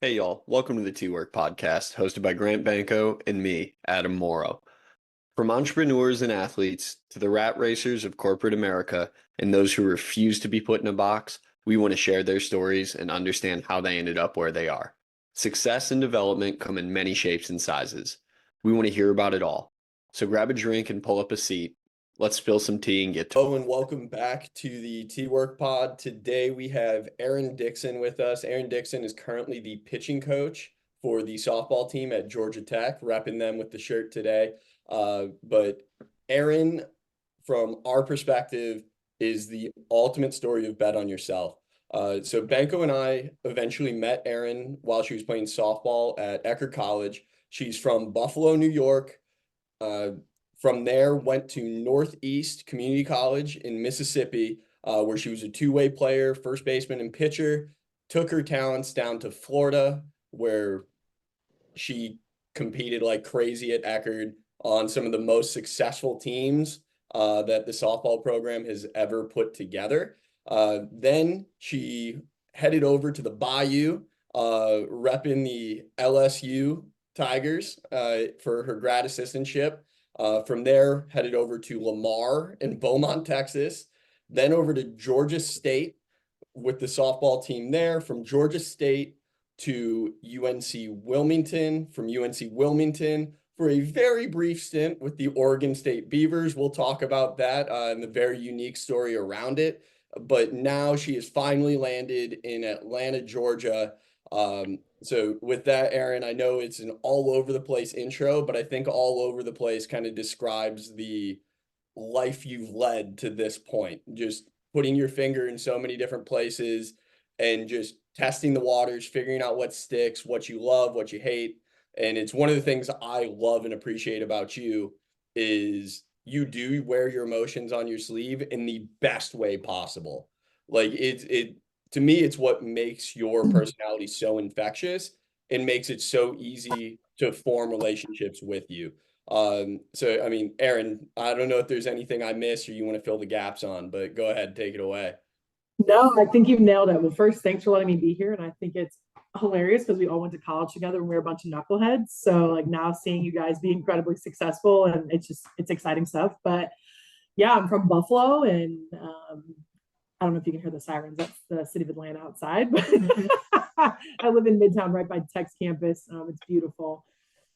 Hey y'all, welcome to the T-Work podcast, hosted by Grant Banko and me, Adam Moreau. From entrepreneurs and athletes to the rat racers of corporate America and those who refuse to be put in a box, we want to share their stories and understand how they ended up where they are. Success and development come in many shapes and sizes. We want to hear about it all. So grab a drink and pull up a seat. Let's spill some tea and get to Hello and welcome back to the T-Work Pod. Today we have Erin Dixon with us. Erin Dixon is currently the pitching coach for the softball team at Georgia Tech, repping them with the shirt today. But Erin, from our perspective, is the ultimate story of bet on yourself. So Banko and I eventually met Erin while she was playing softball at Eckerd College. She's from Buffalo, New York. Uh, from there, went to Northeast Community College in Mississippi, where she was a two-way player, first baseman and pitcher. Took her talents down to Florida, where she competed like crazy at Eckerd on some of the most successful teams that the softball program has ever put together. Then she headed over to the Bayou, repping the LSU Tigers for her grad assistantship. From there, headed over to Lamar in Beaumont, Texas, then over to Georgia State with the softball team there. From Georgia State to UNC Wilmington, from UNC Wilmington for a very brief stint with the Oregon State Beavers. We'll talk about that and the very unique story around it. But now she has finally landed in Atlanta, Georgia. So with that, Erin, I know it's an all over the place intro, but I think all over the place kind of describes the life you've led to this point. Just putting your finger in so many different places and just testing the waters, figuring out what sticks, what you love, what you hate. And it's one of the things I love and appreciate about you is you do wear your emotions on your sleeve in the best way possible. Like it to me, it's what makes your personality so infectious and makes it so easy to form relationships with you. So I mean, Erin, I don't know if there's anything I missed or you want to fill the gaps on, but go ahead, take it away. No, I think you've nailed it. Well, first, thanks for letting me be here. And I think it's hilarious because we all went to college together and we were a bunch of knuckleheads. So like now seeing you guys be incredibly successful and it's exciting stuff. But yeah, I'm from Buffalo and I don't know if you can hear the sirens. That's the city of Atlanta outside. But I live in Midtown right by Tech's campus. It's beautiful.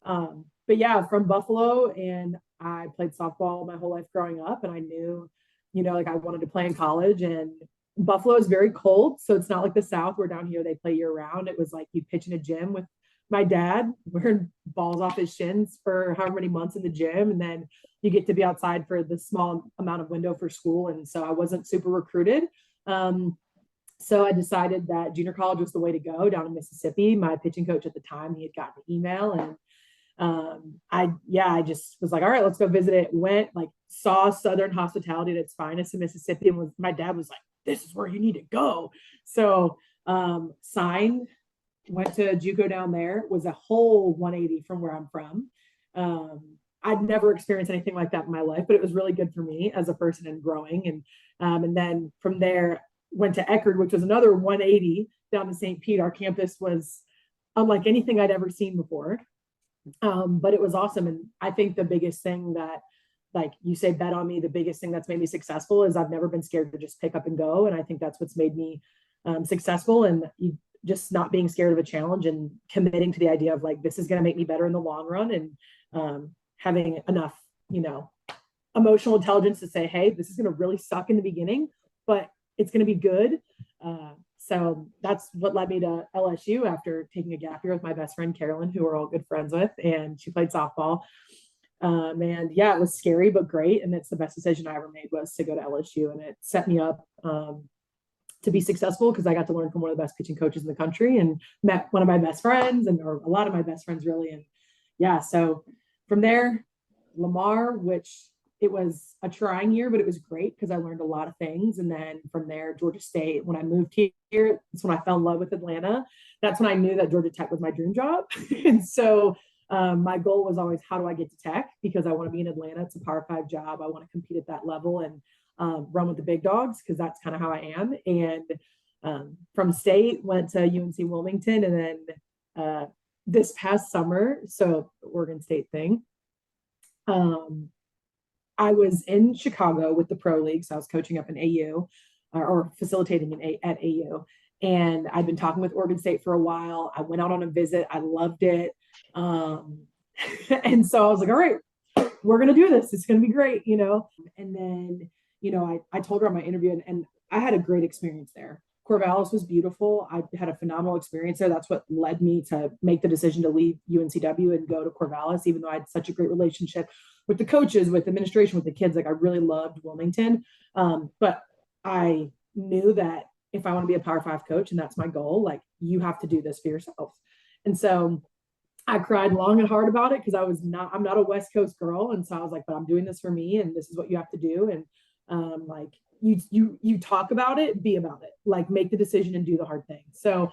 But yeah, from Buffalo and I played softball my whole life growing up and I knew, like I wanted to play in college and Buffalo is very cold. So it's not like the South where down here they play year round. It was like you pitch in a gym with my dad wearing balls off his shins for however many months in the gym. And then you get to be outside for the small amount of window for school. And so I wasn't super recruited. So I decided that junior college was the way to go down in Mississippi. My pitching coach at the time, he had gotten an email and I just was like, all right, let's go visit it. Went like saw Southern hospitality at its finest in Mississippi and my dad was like, this is where you need to go. So signed, went to JUCO down there, was a whole 180 from where I'm from. I'd never experienced anything like that in my life, but it was really good for me as a person and growing. And then from there went to Eckerd, which was another 180 down to St. Pete. Our campus was unlike anything I'd ever seen before. But it was awesome. And I think the biggest thing that, like you say, bet on me, the biggest thing that's made me successful is I've never been scared to just pick up and go. And I think that's what's made me successful and just not being scared of a challenge and committing to the idea of like, this is going to make me better in the long run and having enough, emotional intelligence to say, hey, this is going to really suck in the beginning, but it's going to be good. So that's what led me to LSU after taking a gap year with my best friend, Carolyn, who we're all good friends with, and she played softball. And yeah, it was scary, but great. And it's the best decision I ever made was to go to LSU and it set me up to be successful because I got to learn from one of the best pitching coaches in the country and met one of my best friends or a lot of my best friends really. And yeah, so from there, Lamar, which it was a trying year, but it was great because I learned a lot of things. And then from there, Georgia State, when I moved here, that's when I fell in love with Atlanta. That's when I knew that Georgia Tech was my dream job. And so my goal was always, how do I get to Tech? Because I want to be in Atlanta. It's a Power 5 job. I want to compete at that level and run with the big dogs because that's kind of how I am. And from state, went to UNC Wilmington and then this past summer, so Oregon State thing, I was in Chicago with the pro league. So I was coaching up in AU or facilitating at AU. And I'd been talking with Oregon State for a while. I went out on a visit. I loved it. And so I was like, all right, we're going to do this. It's going to be great, And then, I told her on my interview, and I had a great experience there. Corvallis was beautiful. I had a phenomenal experience there. That's what led me to make the decision to leave UNCW and go to Corvallis, even though I had such a great relationship with the coaches, with administration, with the kids. Like I really loved Wilmington. But I knew that if I want to be a Power 5 coach, and that's my goal, like you have to do this for yourself. And so I cried long and hard about it because I'm not a West Coast girl. And so I was like, but I'm doing this for me, and this is what you have to do. And like you talk about it, be about it, like make the decision and do the hard thing. So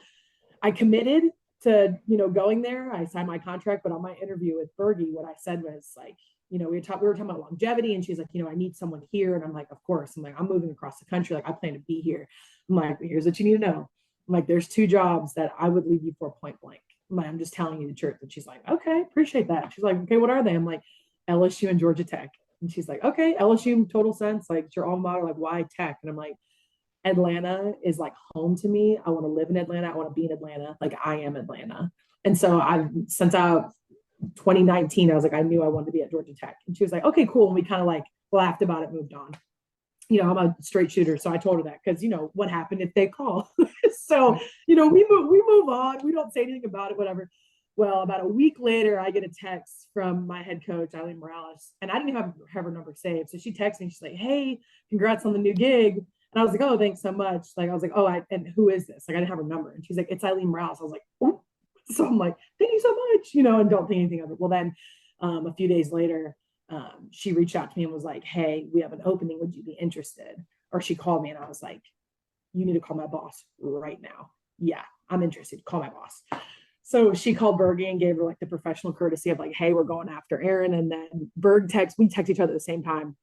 I committed to, going there. I signed my contract, but on my interview with Bergie, what I said was like, we were talking about longevity, and she's like, I need someone here. And I'm like, of course. I'm like, I'm moving across the country. Like I plan to be here. I'm like, here's what you need to know. I'm like, there's 2 jobs that I would leave you for point blank. I'm like, I'm just telling you the truth. And she's like, okay, appreciate that. She's like, okay, what are they? I'm like, LSU and Georgia Tech. And she's like, okay, LSU, total sense. Like it's your alma mater, like why Tech? And I'm like, Atlanta is like home to me. I want to live in Atlanta. I want to be in Atlanta. Like I am Atlanta. And so since 2019, I was like, I knew I wanted to be at Georgia Tech. And she was like, okay, cool. And we kind of like laughed about it, moved on. I'm a straight shooter. So I told her that because, what happened if they call? So, we move on. We don't say anything about it, whatever. Well, about a week later, I get a text from my head coach, Eileen Morales, and I didn't even have her number saved. So she texts me. She's like, hey, congrats on the new gig. And I was like, oh, thanks so much. Like, I was like, oh, and who is this? Like, I didn't have her number. And she's like, it's Eileen Morales. I was like, oh. So I'm like, thank you so much, and don't think anything of it. Well, then a few days later, she reached out to me and was like, hey, we have an opening. Would you be interested? Or she called me and I was like, you need to call my boss right now. Yeah, I'm interested. Call my boss. So she called Bergie and gave her like the professional courtesy of like, hey, we're going after Erin. And then we text each other at the same time.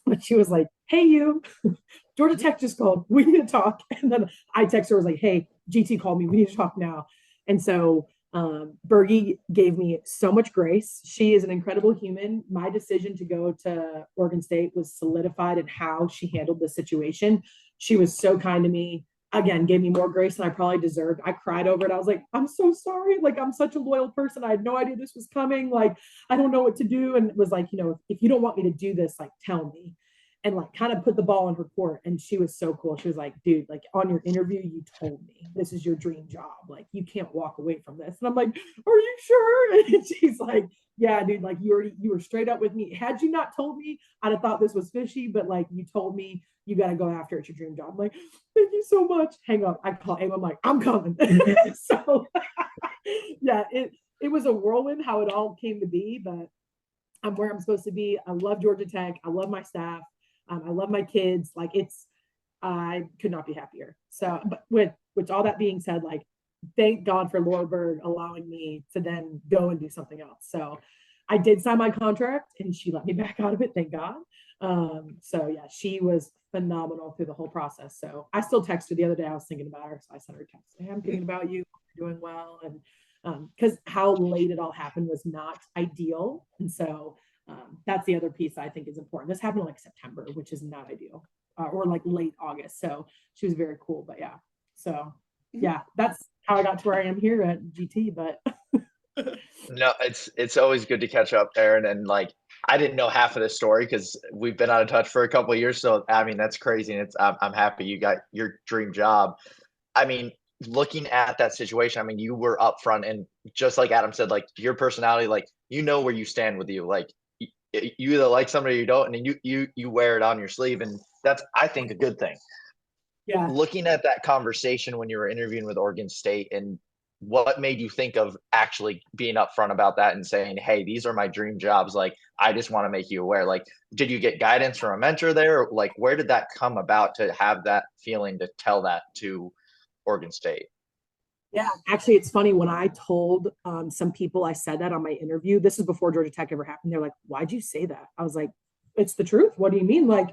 But she was like, hey, you, Georgia Tech just called. We need to talk. And then I text her, was like, hey, GT called me. We need to talk now. And so Bergie gave me so much grace. She is an incredible human. My decision to go to Oregon State was solidified in how she handled the situation. She was so kind to me. Again, gave me more grace than I probably deserved. I cried over it. I was like, I'm so sorry. Like, I'm such a loyal person. I had no idea this was coming. Like, I don't know what to do. And it was like, if you don't want me to do this, like, tell me. And like kind of put the ball in her court. And she was so cool. She was like, dude, like on your interview, you told me this is your dream job. Like you can't walk away from this. And I'm like, are you sure? And she's like, yeah, dude, like you were straight up with me. Had you not told me, I'd have thought this was fishy, but like you told me you got to go after it. It's your dream job. I'm like, thank you so much. Hang up. I call Aim. I'm like, I'm coming. So yeah, it was a whirlwind how it all came to be, but I'm where I'm supposed to be. I love Georgia Tech. I love my staff. I love my kids. Like I could not be happier. So, but with all that being said, like, thank God for Laura Berg allowing me to then go and do something else. So I did sign my contract and she let me back out of it. Thank God. So yeah, she was phenomenal through the whole process. So I still text her the other day. I was thinking about her. So I sent her a text. Hey, I'm thinking about you. You're doing well. And because how late it all happened was not ideal. And so that's the other piece I think is important. This happened in like September, which is not ideal, or like late August. So she was very cool. But yeah, so yeah, that's how I got to where I am here at GT. But no, it's always good to catch up, Erin. And like I didn't know half of the story because we've been out of touch for a couple of years. So I mean, that's crazy. And I'm happy you got your dream job. I mean, looking at that situation, I mean, you were upfront and just like Adam said, like your personality, like where you stand with you, like you either like somebody or you don't, and you wear it on your sleeve, and that's I think a good thing. Yeah. Looking at that conversation when you were interviewing with Oregon State, and what made you think of actually being upfront about that and saying, hey, these are my dream jobs, like I just want to make you aware? Like, did you get guidance from a mentor there? Or, like, where did that come about to have that feeling to tell that to Oregon State? Yeah, actually, it's funny when I told some people I said that on my interview. This is before Georgia Tech ever happened. They're like, "Why'd you say that?" I was like, "It's the truth. What do you mean?" Like,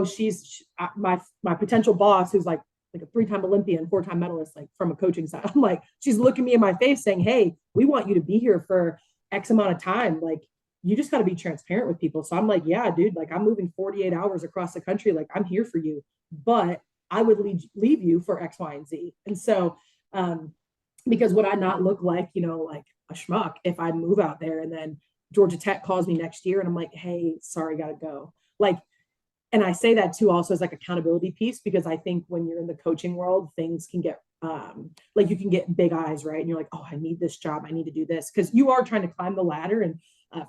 she's my potential boss, who's like like a 3-time Olympian, 4-time medalist, like from a coaching side. I'm like, she's looking me in my face saying, hey, we want you to be here for X amount of time. Like, you just got to be transparent with people. So I'm like, yeah, dude, like I'm moving 48 hours across the country. Like I'm here for you, but I would leave you for X, Y, and Z. And so, because would I not look like, like a schmuck if I move out there and then Georgia Tech calls me next year and I'm like, hey, sorry, gotta go. Like, and I say that too also as like accountability piece, because I think when you're in the coaching world, things can get like you can get big eyes, right? And you're like, oh, I need this job. I need to do this. Because you are trying to climb the ladder. And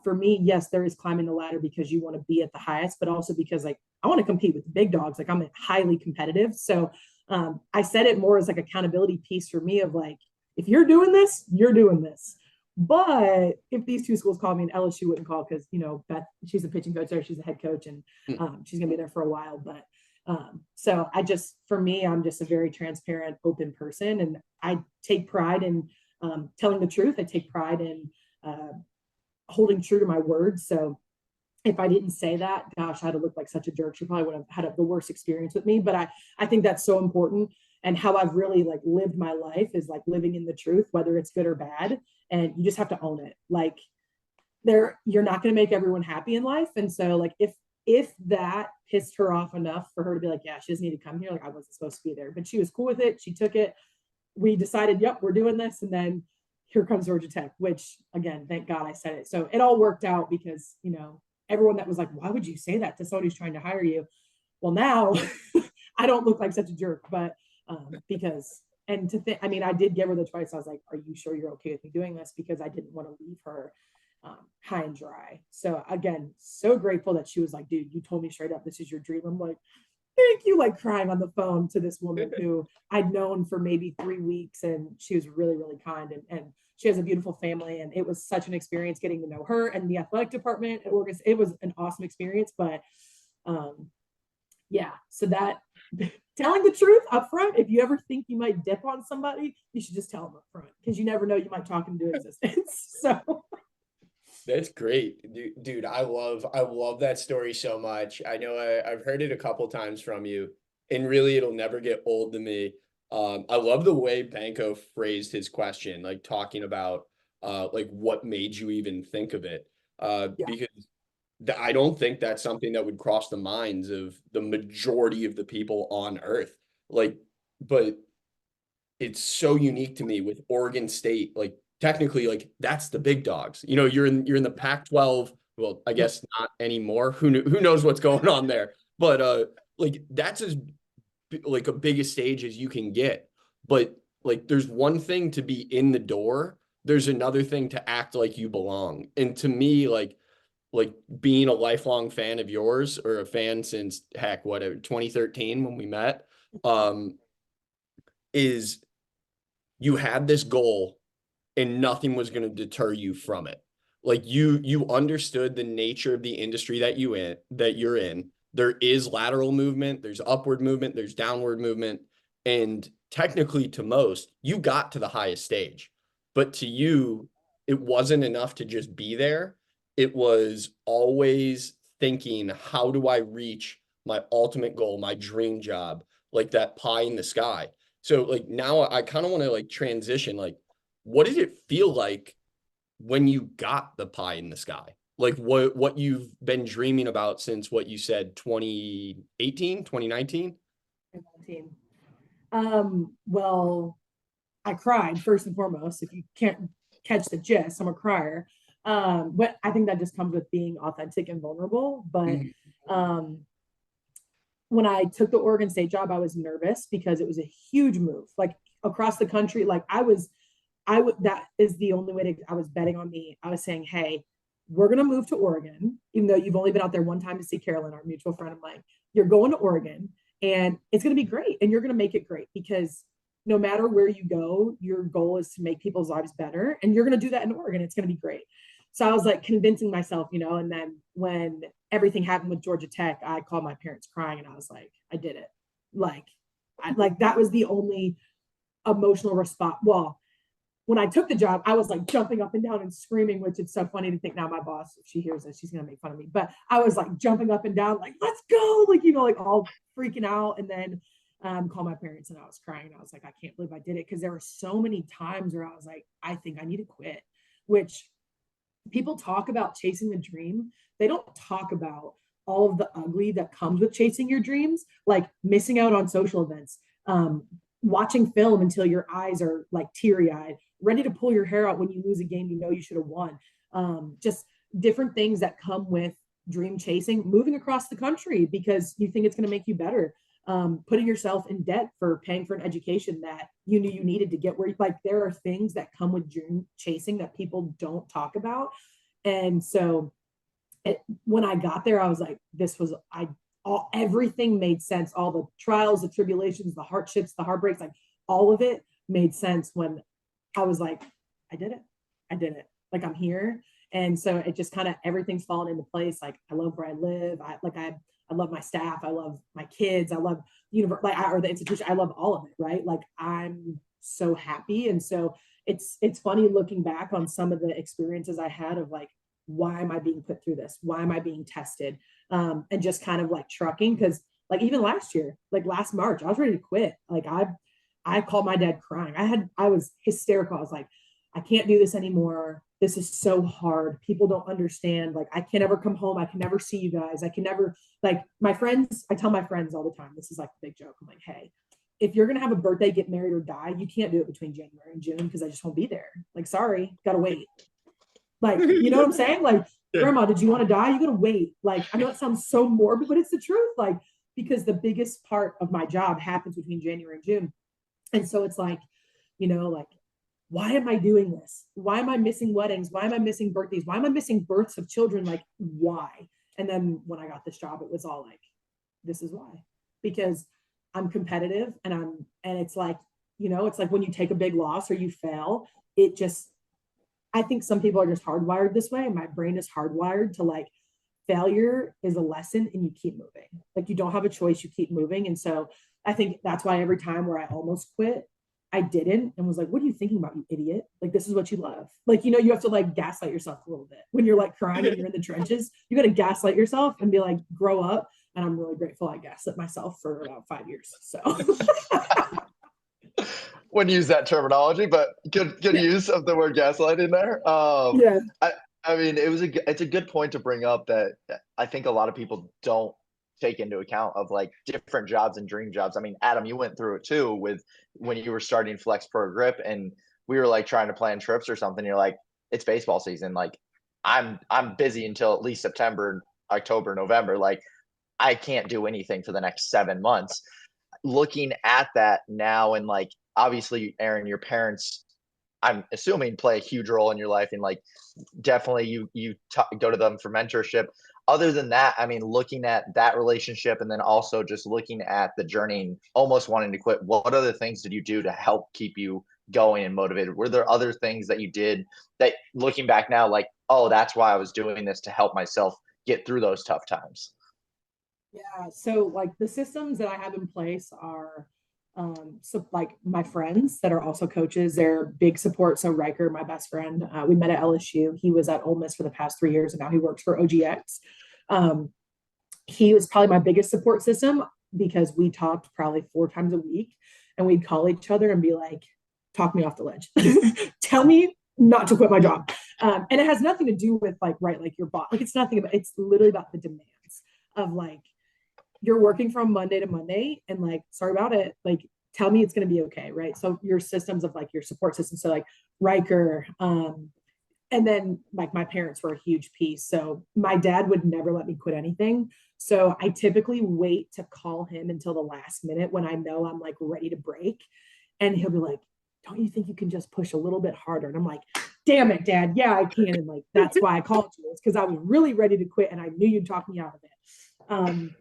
for me, yes, there is climbing the ladder because you want to be at the highest, but also because like I want to compete with the big dogs. Like I'm highly competitive. So I said it more as like accountability piece for me of like, if you're doing this, you're doing this. But if these two schools call me, and LSU wouldn't call because, Beth, she's a pitching coach there, she's a head coach, and she's going to be there for a while. But so for me, I'm just a very transparent, open person. And I take pride in telling the truth. I take pride in holding true to my words. So if I didn't say that, gosh, I'd have looked like such a jerk. She probably would have had the worst experience with me. But I think that's so important. And how I've really like lived my life is like living in the truth, whether it's good or bad. And you just have to own it. Like you're not going to make everyone happy in life. And so like, if that pissed her off enough for her to be like, yeah, she doesn't need to come here. Like I wasn't supposed to be there, but she was cool with it. She took it. We decided, yep, we're doing this. And then here comes Georgia Tech, which again, thank God I said it. So it all worked out because, everyone that was like, why would you say that to somebody who's trying to hire you? Well, now I don't look like such a jerk, but because, and to think, I mean, I did give her the choice. I was like, are you sure you're okay with me doing this? Because I didn't want to leave her high and dry. So again, so grateful that she was like, dude, you told me straight up, this is your dream. I'm like, thank you, like crying on the phone to this woman who I'd known for maybe 3 weeks. And she was really, really kind. And she has a beautiful family. And it was such an experience getting to know her and the athletic department. It was an awesome experience. But yeah, so that telling the truth up front, if you ever think you might dip on somebody, you should just tell them up front because you never know, you might talk them into existence. So that's great, dude. I love that story so much. I know I've heard it a couple times from you, and really, it'll never get old to me. I love the way Banko phrased his question, like talking about like what made you even think of it, because I don't think that's something that would cross the minds of the majority of the people on Earth. Like, but it's so unique to me with Oregon State, like. Technically, like that's the big dogs. You're in the Pac-12. Well, I guess not anymore. Who knows what's going on there? But like that's as like a big a stage as you can get. But like there's one thing to be in the door. There's another thing to act like you belong. And to me, like being a lifelong fan of yours or a fan since heck, whatever, 2013 when we met, is you had this goal and nothing was going to deter you from it. Like you understood the nature of the industry that you're in. There is lateral movement, there's upward movement, there's downward movement. And technically to most, you got to the highest stage. But to you, it wasn't enough to just be there. It was always thinking, how do I reach my ultimate goal, my dream job, like that pie in the sky? So like now I kind of want to like transition, like, what did it feel like when you got the pie in the sky? Like what you've been dreaming about since what you said, 2018, 2019? 2019. Well, I cried first and foremost. If you can't catch the gist, I'm a crier. But I think that just comes with being authentic and vulnerable. But when I took the Oregon State job, I was nervous because it was a huge move, like across the country. Like that is the only way I was betting on me. I was saying, hey, we're going to move to Oregon, even though you've only been out there one time to see Carolyn, our mutual friend of mine. You're going to Oregon and it's going to be great. And you're going to make it great because no matter where you go, your goal is to make people's lives better. And you're going to do that in Oregon. It's going to be great. So I was like convincing myself, and then when everything happened with Georgia Tech, I called my parents crying and I was like, I did it. Like that was the only emotional response. Well, when I took the job, I was like jumping up and down and screaming, which is so funny to think now my boss, if she hears this, she's going to make fun of me. But I was like jumping up and down, like, let's go. Like, like all freaking out. And then called my parents, and I was crying. I was like, I can't believe I did it. Cause there were so many times where I was like, I think I need to quit, which people talk about chasing the dream. They don't talk about all of the ugly that comes with chasing your dreams, like missing out on social events, watching film until your eyes are like teary eyed, ready to pull your hair out when you lose a game you know you should have won. Just different things that come with dream chasing, moving across the country because you think it's going to make you better, putting yourself in debt for paying for an education that you knew you needed to get where, like, there are things that come with dream chasing that people don't talk about. And so when I got there, I was like, everything made sense. All the trials, the tribulations, the hardships, the heartbreaks, like all of it made sense when I was like, I did it. Like, I'm here. And so it just kind of, everything's fallen into place. Like, I love where I live. I love my staff. I love my kids. I love or the institution. I love all of it. Right. Like, I'm so happy. And so it's funny looking back on some of the experiences I had of like, why am I being put through this? Why am I being tested? And just kind of like trucking. Cause like even last year, like last March, I was ready to quit. Like I called my dad crying. I was hysterical. I was like, I can't do this anymore. This is so hard. People don't understand. Like, I can never come home. I can never see you guys. I can never, like, my friends, I tell my friends all the time, this is like a big joke. I'm like, hey, if you're going to have a birthday, get married, or die, you can't do it between January and June because I just won't be there. Like, sorry, gotta wait. Like, you know what I'm saying? Like, Grandma, did you want to die? You gotta wait. Like, I know it sounds so morbid, but it's the truth. Like, because the biggest part of my job happens between January and June. And so it's like, like, why am I doing this? Why am I missing weddings? Why am I missing birthdays? Why am I missing births of children? Like, why? And then when I got this job, it was all like, this is why. Because I'm competitive, and it's like, it's like when you take a big loss or you fail, I think some people are just hardwired this way. And my brain is hardwired to like, failure is a lesson and you keep moving. Like, you don't have a choice, you keep moving. And so I think that's why every time where I almost quit, I didn't, and was like, what are you thinking about, you idiot? Like, this is what you love. Like, you have to like gaslight yourself a little bit when you're like crying and you're in the trenches. You got to gaslight yourself and be like, grow up. And I'm really grateful I gaslit myself for about 5 years. So wouldn't use that terminology, but good use of the word gaslight in there. yeah. I mean, it's a good point to bring up that I think a lot of people don't take into account of like different jobs and dream jobs. I mean, Adam, you went through it too with when you were starting Flex Pro Grip, and we were like trying to plan trips or something. You're like, it's baseball season. Like, I'm busy until at least September, October, November. Like, I can't do anything for the next 7 months. Looking at that now, and like, obviously, Erin, your parents, I'm assuming, play a huge role in your life, and like, definitely you go to them for mentorship. Other than that, I mean, looking at that relationship, and then also just looking at the journey and almost wanting to quit, what other things did you do to help keep you going and motivated? Were there other things that you did that, looking back now, like, oh, that's why I was doing this, to help myself get through those tough times? Yeah. So like the systems that I have in place are, so like my friends that are also coaches, they're big support. So Riker, my best friend, we met at LSU. He was at Ole Miss for the past 3 years, and now he works for OGX. He was probably my biggest support system because we talked probably 4 times a week, and we'd call each other and be like, talk me off the ledge. Tell me not to quit my job. And it has nothing to do with like, right, like your boss. Like, it's nothing about, it's literally about the demands of like, you're working from Monday to Monday, and like, sorry about it. Like, tell me it's going to be okay. Right. So your systems of like your support system. So like Riker, and then like my parents were a huge piece. So my dad would never let me quit anything. So I typically wait to call him until the last minute when I know I'm like ready to break. And he'll be like, don't you think you can just push a little bit harder? And I'm like, damn it, Dad. Yeah, I can. And like, that's why I called you. It's because I was really ready to quit, and I knew you'd talk me out of it.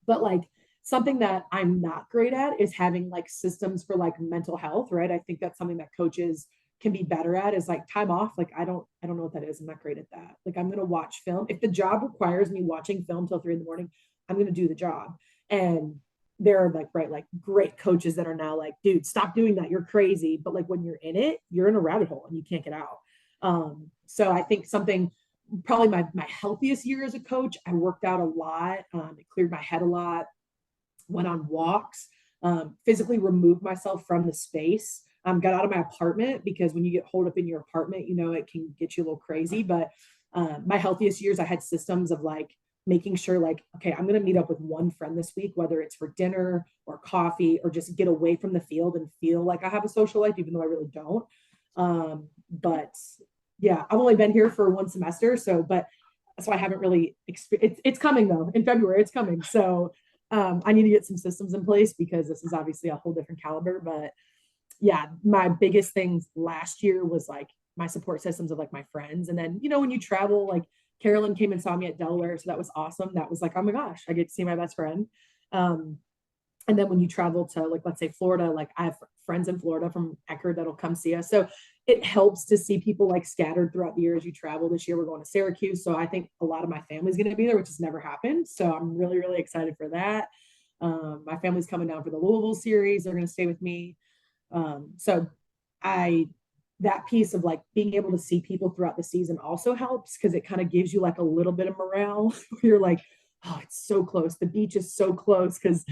But like, something that I'm not great at is having like systems for like mental health, right? I think that's something that coaches can be better at, is like time off. Like, I don't know what that is. I'm not great at that. Like, I'm going to watch film. If the job requires me watching film till 3 a.m, I'm going to do the job. And there are like, right, like great coaches that are now like, dude, stop doing that. You're crazy. But like, when you're in it, you're in a rabbit hole and you can't get out. So I think probably my healthiest year as a coach, I worked out a lot. It cleared my head a lot, went on walks, physically remove myself from the space. Got out of my apartment because when you get holed up in your apartment, you know, it can get you a little crazy. But my healthiest years, I had systems of like making sure like, okay, I'm going to meet up with one friend this week, whether it's for dinner or coffee or just get away from the field and feel like I have a social life, even though I really don't. But yeah, I've only been here for one semester. So I haven't really it's coming though. In February, it's coming. So I need to get some systems in place because this is obviously a whole different caliber. But yeah, my biggest things last year was like my support systems of like my friends. And then, you know, when you travel, like Carolyn came and saw me at Delaware. So that was awesome. That was like, oh my gosh, I get to see my best friend. And then when you travel to like, let's say Florida, like I have friends in Florida from Eckerd that'll come see us. So it helps to see people like scattered throughout the year as you travel. This year, we're going to Syracuse. So I think a lot of my family's going to be there, which has never happened. So I'm really, really excited for that. My family's coming down for the Louisville series. They're going to stay with me. So that piece of like being able to see people throughout the season also helps because it kind of gives you like a little bit of morale. You're like, oh, it's so close. The beach is so close because,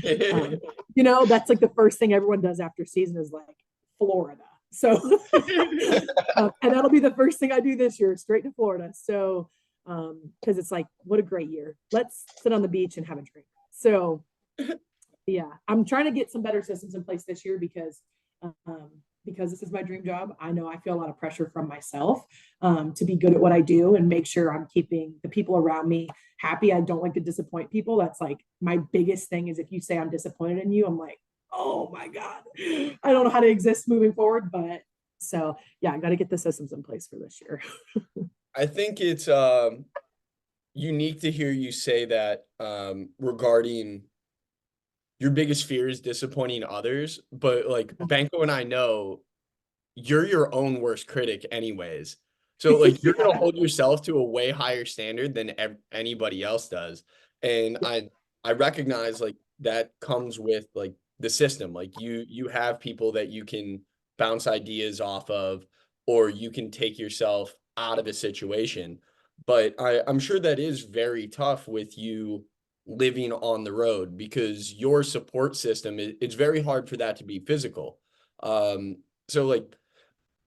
you know, that's like the first thing everyone does after season is like Florida. So, and that'll be the first thing I do this year, straight to Florida. So, because it's like, what a great year. Let's sit on the beach and have a drink. So, yeah, I'm trying to get some better systems in place this year because this is my dream job. I know I feel a lot of pressure from myself to be good at what I do and make sure I'm keeping the people around me happy. I don't like to disappoint people. That's like my biggest thing is if you say I'm disappointed in you, I'm like, oh my God, I don't know how to exist moving forward. But so yeah, I got to get the systems in place for this year. I think it's unique to hear you say that regarding your biggest fear is disappointing others, but like Banko and I know you're your own worst critic anyways. So like you're gonna hold yourself to a way higher standard than anybody else does. And I recognize like that comes with like the system. Like you have people that you can bounce ideas off of, or you can take yourself out of a situation. But I'm sure that is very tough with you living on the road because your support system, it's very hard for that to be physical. So like,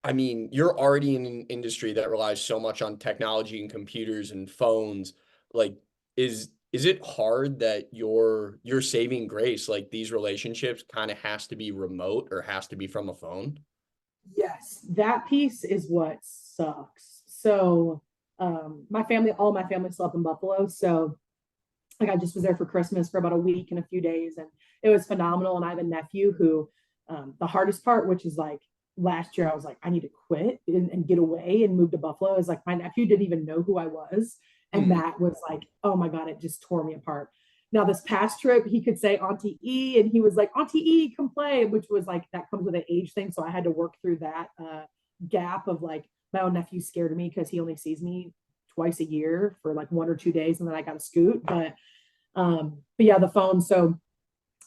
I mean, you're already in an industry that relies so much on technology and computers and phones. Like, is it hard that your saving grace, like these relationships kind of has to be remote or has to be from a phone? Yes, that piece is what sucks. So all my family slept in Buffalo. So like I just was there for Christmas for about a week and a few days, and it was phenomenal. And I have a nephew who, the hardest part, which is like last year, I was like, I need to quit and get away and move to Buffalo. Is like my nephew didn't even know who I was, and that was like, oh my God, it just tore me apart. Now this past trip, he could say Auntie E, and he was like, Auntie E, come play, which was like that comes with an age thing. So I had to work through that gap of like my own nephew scared me because he only sees me twice a year for like 1 or 2 days, and then I got to scoot. But yeah, the phone. So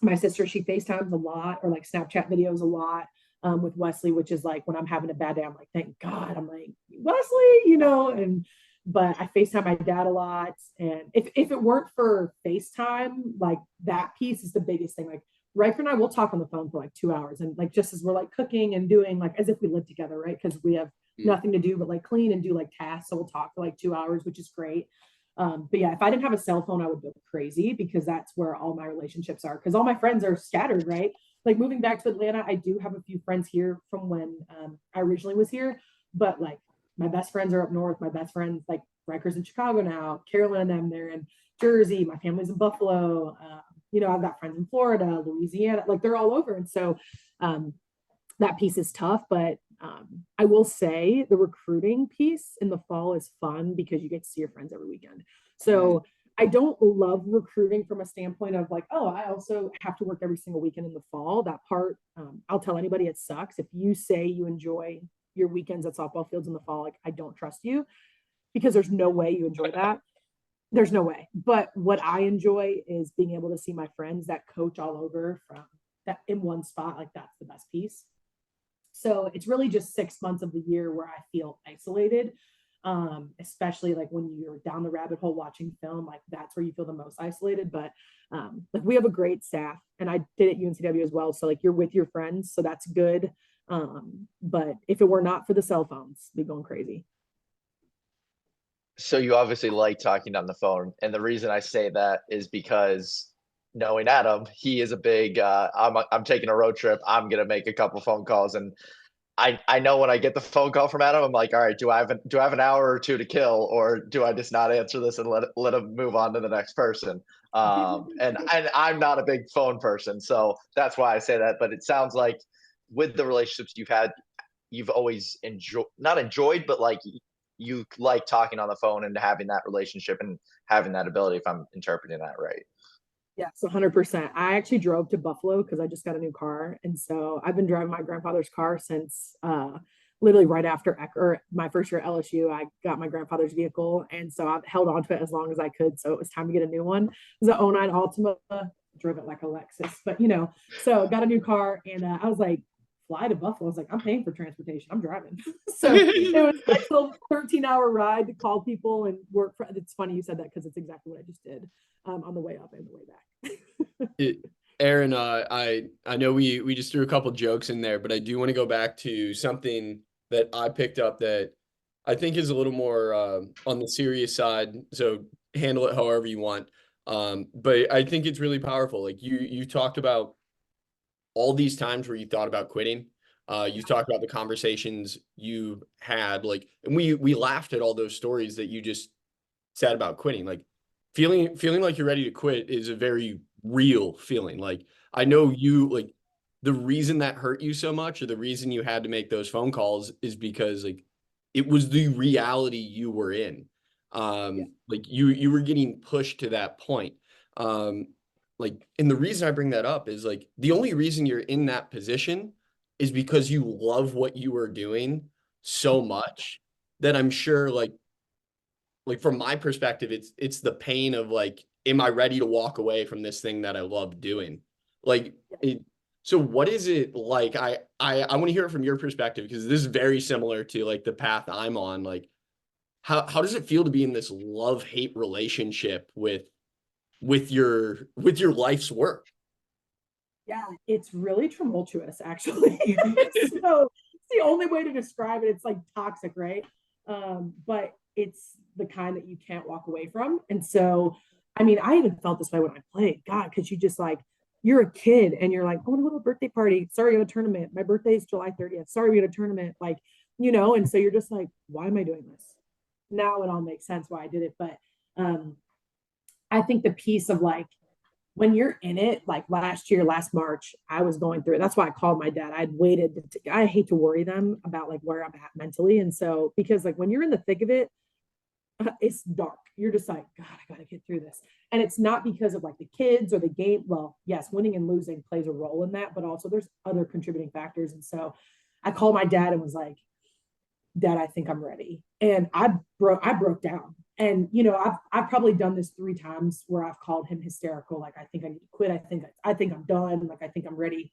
my sister, she FaceTimes a lot or like Snapchat videos a lot with Wesley, which is like when I'm having a bad day, I'm like, thank God. I'm like, Wesley, you know, but I FaceTime my dad a lot. And if it weren't for FaceTime, like that piece is the biggest thing. Like Riker and I will talk on the phone for like 2 hours. And like just as we're like cooking and doing like as if we live together, right? Because we have nothing to do but like clean and do like tasks. So we'll talk for like 2 hours, which is great. But yeah, if I didn't have a cell phone, I would go crazy because that's where all my relationships are. Because all my friends are scattered, right? Like moving back to Atlanta, I do have a few friends here from when I originally was here. But like my best friends are up north. My best friends, like Rikers in Chicago now, Carolyn and them, they're in Jersey. My family's in Buffalo. You know, I've got friends in Florida, Louisiana, like they're all over. And so that piece is tough, but I will say the recruiting piece in the fall is fun because you get to see your friends every weekend. So I don't love recruiting from a standpoint of like, oh, I also have to work every single weekend in the fall. That part, I'll tell anybody it sucks. If you say you enjoy your weekends at softball fields in the fall, like I don't trust you because there's no way you enjoy that. There's no way. But what I enjoy is being able to see my friends that coach all over from that in one spot. Like that's the best piece. So it's really just 6 months of the year where I feel isolated, especially like when you're down the rabbit hole watching film, like that's where you feel the most isolated. But like we have a great staff, and I did at UNCW as well. So like you're with your friends, so that's good. But if it were not for the cell phones, we'd be going crazy. So you obviously like talking on the phone, and the reason I say that is because knowing Adam, he is a big. I'm taking a road trip. I'm gonna make a couple phone calls, and I know when I get the phone call from Adam, I'm like, all right, do I have an hour or two to kill, or do I just not answer this and let him move on to the next person? And I'm not a big phone person, so that's why I say that. But it sounds like with the relationships you've had, you've always not enjoyed, but like you like talking on the phone and having that relationship and having that ability, if I'm interpreting that right. Yes, 100%. I actually drove to Buffalo because I just got a new car. And so I've been driving my grandfather's car since literally right after Eckerd, my first year at LSU. I got my grandfather's vehicle. And so I've held on to it as long as I could. So it was time to get a new one. It was an '09 Altima, drove it like a Lexus, but so got a new car. And I was like, fly to Buffalo. I was like, I'm paying for transportation. I'm driving. So it was like a 13-hour ride to call people and work for. It's funny you said that because it's exactly what I just did on the way up and the way back. Erin, I know we just threw a couple jokes in there, but I do want to go back to something that I picked up that I think is a little more on the serious side. So handle it however you want. But I think it's really powerful. Like you talked about all these times where you thought about quitting. You talked about the conversations you had, like, and we laughed at all those stories that you just said about quitting. Like feeling like you're ready to quit is a very real feeling. Like I know you, like, the reason that hurt you so much, or the reason you had to make those phone calls, is because like it was the reality you were in. Like you were getting pushed to that point. Like, and the reason I bring that up is like the only reason you're in that position is because you love what you were doing so much that I'm sure like from my perspective, it's the pain of like, am I ready to walk away from this thing that I love doing? Like, so what is it like? I want to hear it from your perspective, because this is very similar to like the path I'm on. Like, how does it feel to be in this love-hate relationship with your life's work? Yeah, it's really tumultuous, actually. So it's the only way to describe it. It's like toxic, right? But it's the kind that you can't walk away from. And so, I mean, I even felt this way when I played. God, because you just like, you're a kid and you're like, oh, what a birthday party. Sorry, we got a tournament. My birthday is July 30th. Sorry, we got a tournament. Like, and so you're just like, why am I doing this? Now it all makes sense why I did it. But I think the piece of like, when you're in it, like last March, I was going through it. That's why I called my dad. I'd waited. I hate to worry them about like where I'm at mentally. And so, because like when you're in the thick of it, it's dark. You're just like, God, I got to get through this. And it's not because of like the kids or the game. Well, yes, winning and losing plays a role in that, but also there's other contributing factors. And so I called my dad and was like, Dad, I think I'm ready. And I broke down. And I've probably done this 3 times where I've called him hysterical. Like, I think I need to quit. I think I'm done. Like, I think I'm ready.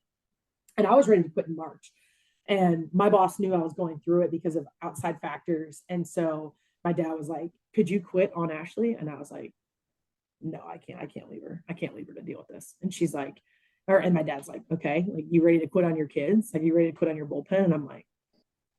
And I was ready to quit in March. And my boss knew I was going through it because of outside factors. And so my dad was like, could you quit on Ashley? And I was like, no, I can't leave her. I can't leave her to deal with this. And she's like, and my dad's like, okay, like, you ready to quit on your kids? Like, you ready to quit on your bullpen? And I'm like,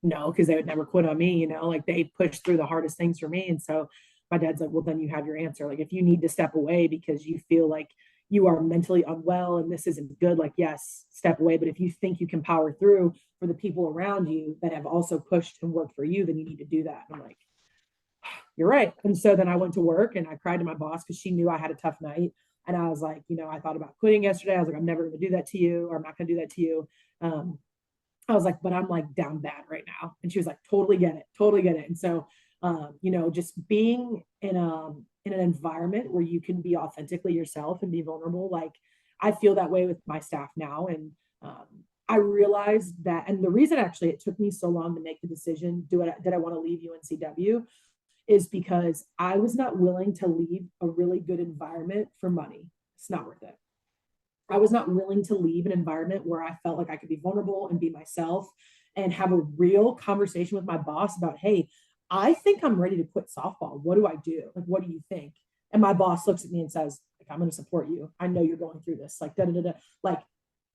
no, because they would never quit on me, like they pushed through the hardest things for me. And so my dad's like, well, then you have your answer. Like, if you need to step away because you feel like you are mentally unwell and this isn't good, like, yes, step away. But if you think you can power through for the people around you that have also pushed and worked for you, then you need to do that. And I'm like, you're right. And so then I went to work and I cried to my boss because she knew I had a tough night. And I was like, I thought about quitting yesterday. I was like, I'm never going to do that to you, or I'm not going to do that to you. I was like, but I'm like down bad right now. And she was like, totally get it. And so, just being in an environment where you can be authentically yourself and be vulnerable. Like, I feel that way with my staff now. And I realized that, and the reason actually it took me so long to make the decision, did I want to leave UNCW, is because I was not willing to leave a really good environment for money. It's not worth it. I was not willing to leave an environment where I felt like I could be vulnerable and be myself and have a real conversation with my boss about, hey, I think I'm ready to quit softball. What do I do? Like, what do you think? And my boss looks at me and says, like, I'm going to support you. I know you're going through this. Like, da, da, da, da. Like,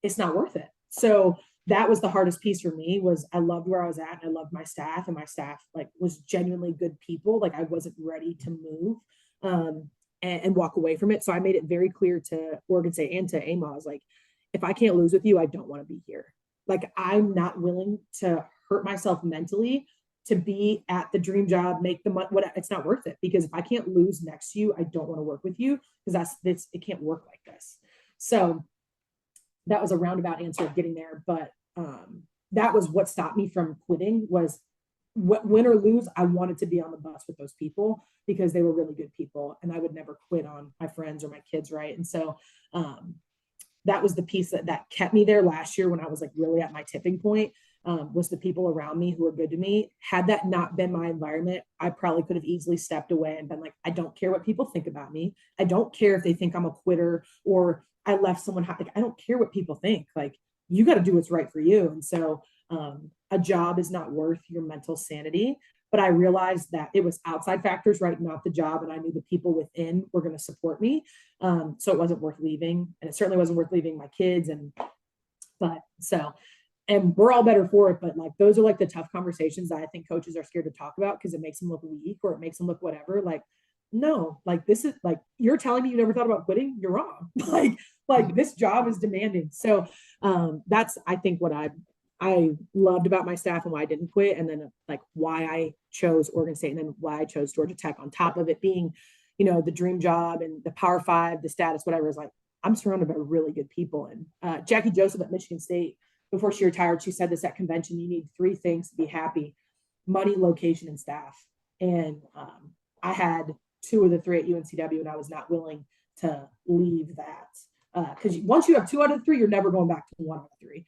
it's not worth it. So that was the hardest piece for me. Was I loved where I was at, and I loved my staff, and my staff like was genuinely good people. Like, I wasn't ready to move and walk away from it. So I made it very clear to Oregon State and to AMA, like, if I can't lose with you, I don't want to be here. Like, I'm not willing to hurt myself mentally to be at the dream job, make the money. It's not worth it, because if I can't lose next to you, I don't want to work with you, because it can't work like this. So that was a roundabout answer of getting there. But that was what stopped me from quitting. Was win or lose, I wanted to be on the bus with those people, because they were really good people, and I would never quit on my friends or my kids. Right. And so that was the piece that kept me there last year, when I was like really at my tipping point, was the people around me who were good to me. Had that not been my environment, I probably could have easily stepped away and been like, I don't care what people think about me. I don't care if they think I'm a quitter, or I left someone hot. Like, I don't care what people think. Like, you got to do what's right for you. And so a job is not worth your mental sanity. But I realized that it was outside factors, right? Not the job. And I knew the people within were going to support me. So it wasn't worth leaving. And it certainly wasn't worth leaving my kids. And we're all better for it. But like, those are like the tough conversations that I think coaches are scared to talk about, because it makes them look weak, or it makes them look whatever. Like, no, like, this is like, you're telling me you never thought about quitting. You're wrong. like this job is demanding. So that's, I think, what I loved about my staff and why I didn't quit. And then like why I chose Oregon State, and then why I chose Georgia Tech, on top of it being, the dream job and the Power 5, the status, whatever. Is like, I'm surrounded by really good people. And Jackie Joseph at Michigan State, before she retired, she said this at convention: you need 3 things to be happy: money, location, and staff. And I had 2 of the 3 at UNCW, and I was not willing to leave that. Because once you have 2 out of 3, you're never going back to 1 out of 3.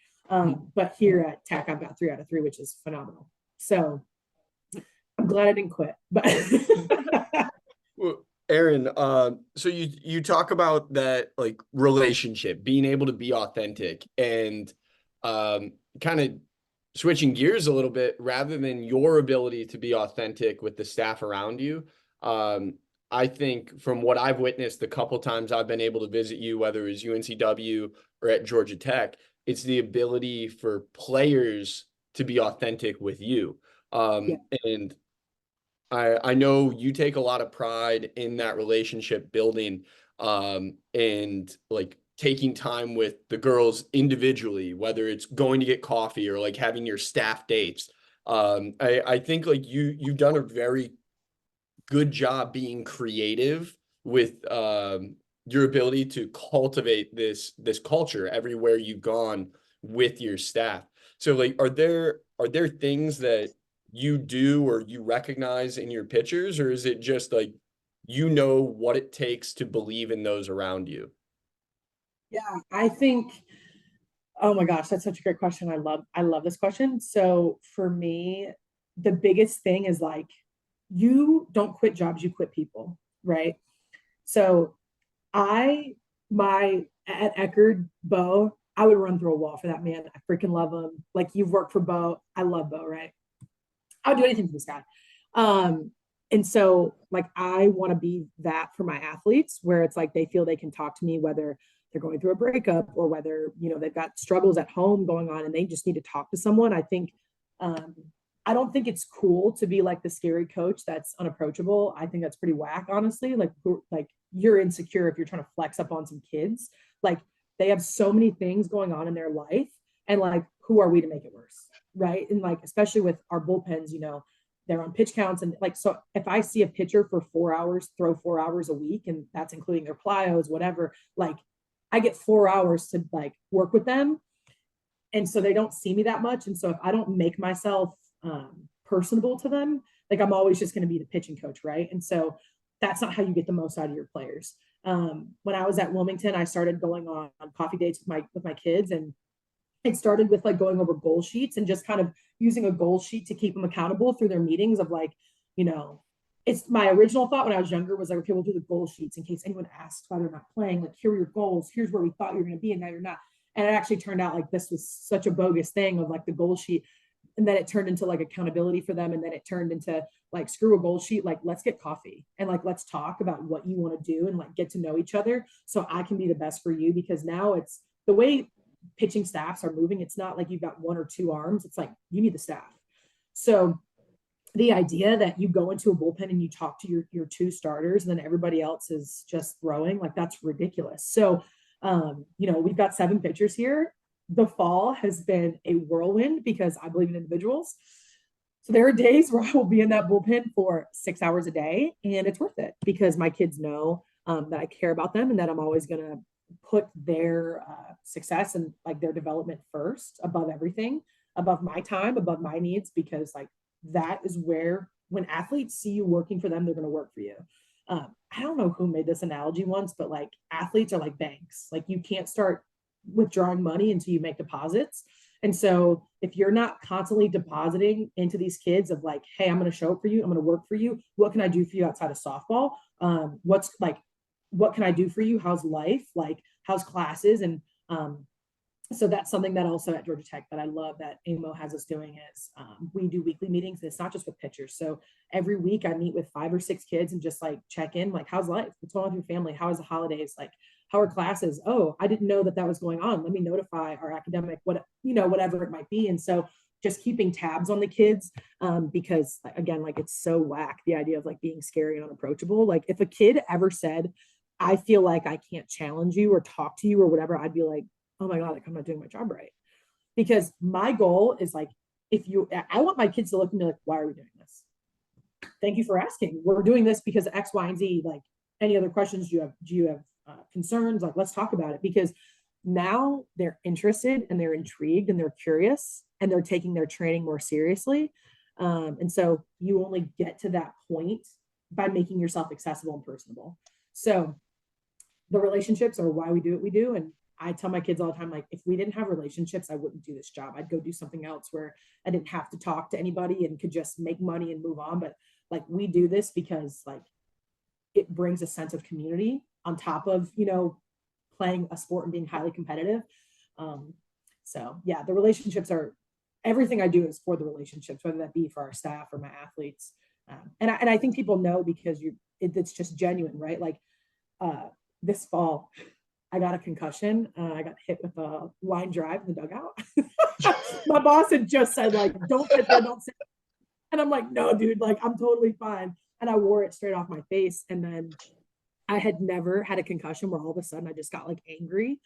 But here at Tech, I've got 3 out of 3, which is phenomenal. So I'm glad I didn't quit. But Well, Erin, so you talk about that, like, relationship, being able to be authentic, and kind of switching gears a little bit, rather than your ability to be authentic with the staff around you. I think from what I've witnessed the couple times I've been able to visit you, whether it's UNCW or at Georgia Tech, it's the ability for players to be authentic with you. Yeah. And I know you take a lot of pride in that relationship building, and like taking time with the girls individually, whether it's going to get coffee or like having your staff dates. I think like you've done a very good job being creative with your ability to cultivate this culture everywhere you've gone with your staff. So like, are there things that you do or you recognize in your pitchers, or is it just like, what it takes to believe in those around you? yeah, I think, oh my gosh, that's such a great question. I love this question. So for me, the biggest thing is like, you don't quit jobs, you quit people, right? So at Eckerd, Bo, I would run through a wall for that man. I freaking love him. Like, you've worked for Bo. I love Bo, right? I would do anything for this guy. And so like, I want to be that for my athletes, where it's like, they feel they can talk to me, whether they're going through a breakup, or whether, they've got struggles at home going on and they just need to talk to someone. I think, I don't think it's cool to be like the scary coach that's unapproachable. I think that's pretty whack, honestly. Like you're insecure if you're trying to flex up on some kids. Like, they have so many things going on in their life, and like, who are we to make it worse? Right. And like, especially with our bullpens, they're on pitch counts. And like, so if I see a pitcher for 4 hours, throw 4 hours a week, and that's including their plyos, whatever, like, I get 4 hours to like work with them. And so they don't see me that much. And so if I don't make myself personable to them, like, I'm always just going to be the pitching coach. Right. And so that's not how you get the most out of your players. When I was at Wilmington, I started going on coffee dates with my kids, and it started with like going over goal sheets and just kind of using a goal sheet to keep them accountable through their meetings of like, it's my original thought when I was younger was like, okay, we'll do the goal sheets in case anyone asks why they're not playing. Like, here are your goals. Here's where we thought you were going to be, and now you're not. And it actually turned out like this was such a bogus thing of like the goal sheet. and then it turned into like accountability for them. And then it turned into like, screw a goal sheet. Like, let's get coffee and like, let's talk about what you want to do and like get to know each other so I can be the best for you. Because now it's the way pitching staffs are moving. It's not like you've got one or two arms. It's like, you need the staff. So the idea that you go into a bullpen and you talk to your two starters and then everybody else is just throwing, like, that's ridiculous. So, we've got 7 pitchers here. The fall has been a whirlwind because I believe in individuals. So there are days where I will be in that bullpen for 6 hours a day, and it's worth it because my kids know that I care about them and that I'm always going to put their success and like their development first above everything, above my time, above my needs, because like that is where, when athletes see you working for them, they're going to work for you. I don't know who made this analogy once, but like athletes are like banks. Like, you can't start withdrawing money until you make deposits. And so if you're not constantly depositing into these kids of like, hey, I'm going to show up for you, I'm going to work for you, what can I do for you outside of softball? What can I do for you? How's life? Like, how's classes? And so that's something that also at Georgia Tech that I love that AMO has us doing is we do weekly meetings. It's not just with pitchers. So every week I meet with 5 or 6 kids and just like check in, like, how's life? What's going on with your family? How is the holidays? Like, how are classes? Oh, I didn't know that was going on. Let me notify our academic, whatever it might be. And so just keeping tabs on the kids because again, like, it's so whack, the idea of like being scary and unapproachable. Like, if a kid ever said, I feel like I can't challenge you or talk to you or whatever, I'd be like, oh my God, like, I'm not doing my job right. Because my goal is like, I want my kids to look at me like, why are we doing this? Thank you for asking. We're doing this because X, Y, and Z. Like, any other questions? Do you have concerns? Like, let's talk about it. Because now they're interested and they're intrigued and they're curious and they're taking their training more seriously. And so you only get to that point by making yourself accessible and personable. So the relationships are why we do what we do. And I tell my kids all the time, like, if we didn't have relationships, I wouldn't do this job. I'd go do something else where I didn't have to talk to anybody and could just make money and move on. But like, we do this because like it brings a sense of community on top of, playing a sport and being highly competitive. So yeah, the relationships are everything I do is for the relationships, whether that be for our staff or my athletes. And I think people know because it's just genuine, right? Like this fall, I got a concussion. I got hit with a line drive in the dugout. My boss had just said, like, don't sit there, don't sit. And I'm like, no, dude, like, I'm totally fine. And I wore it straight off my face. And then I had never had a concussion where all of a sudden I just got like angry.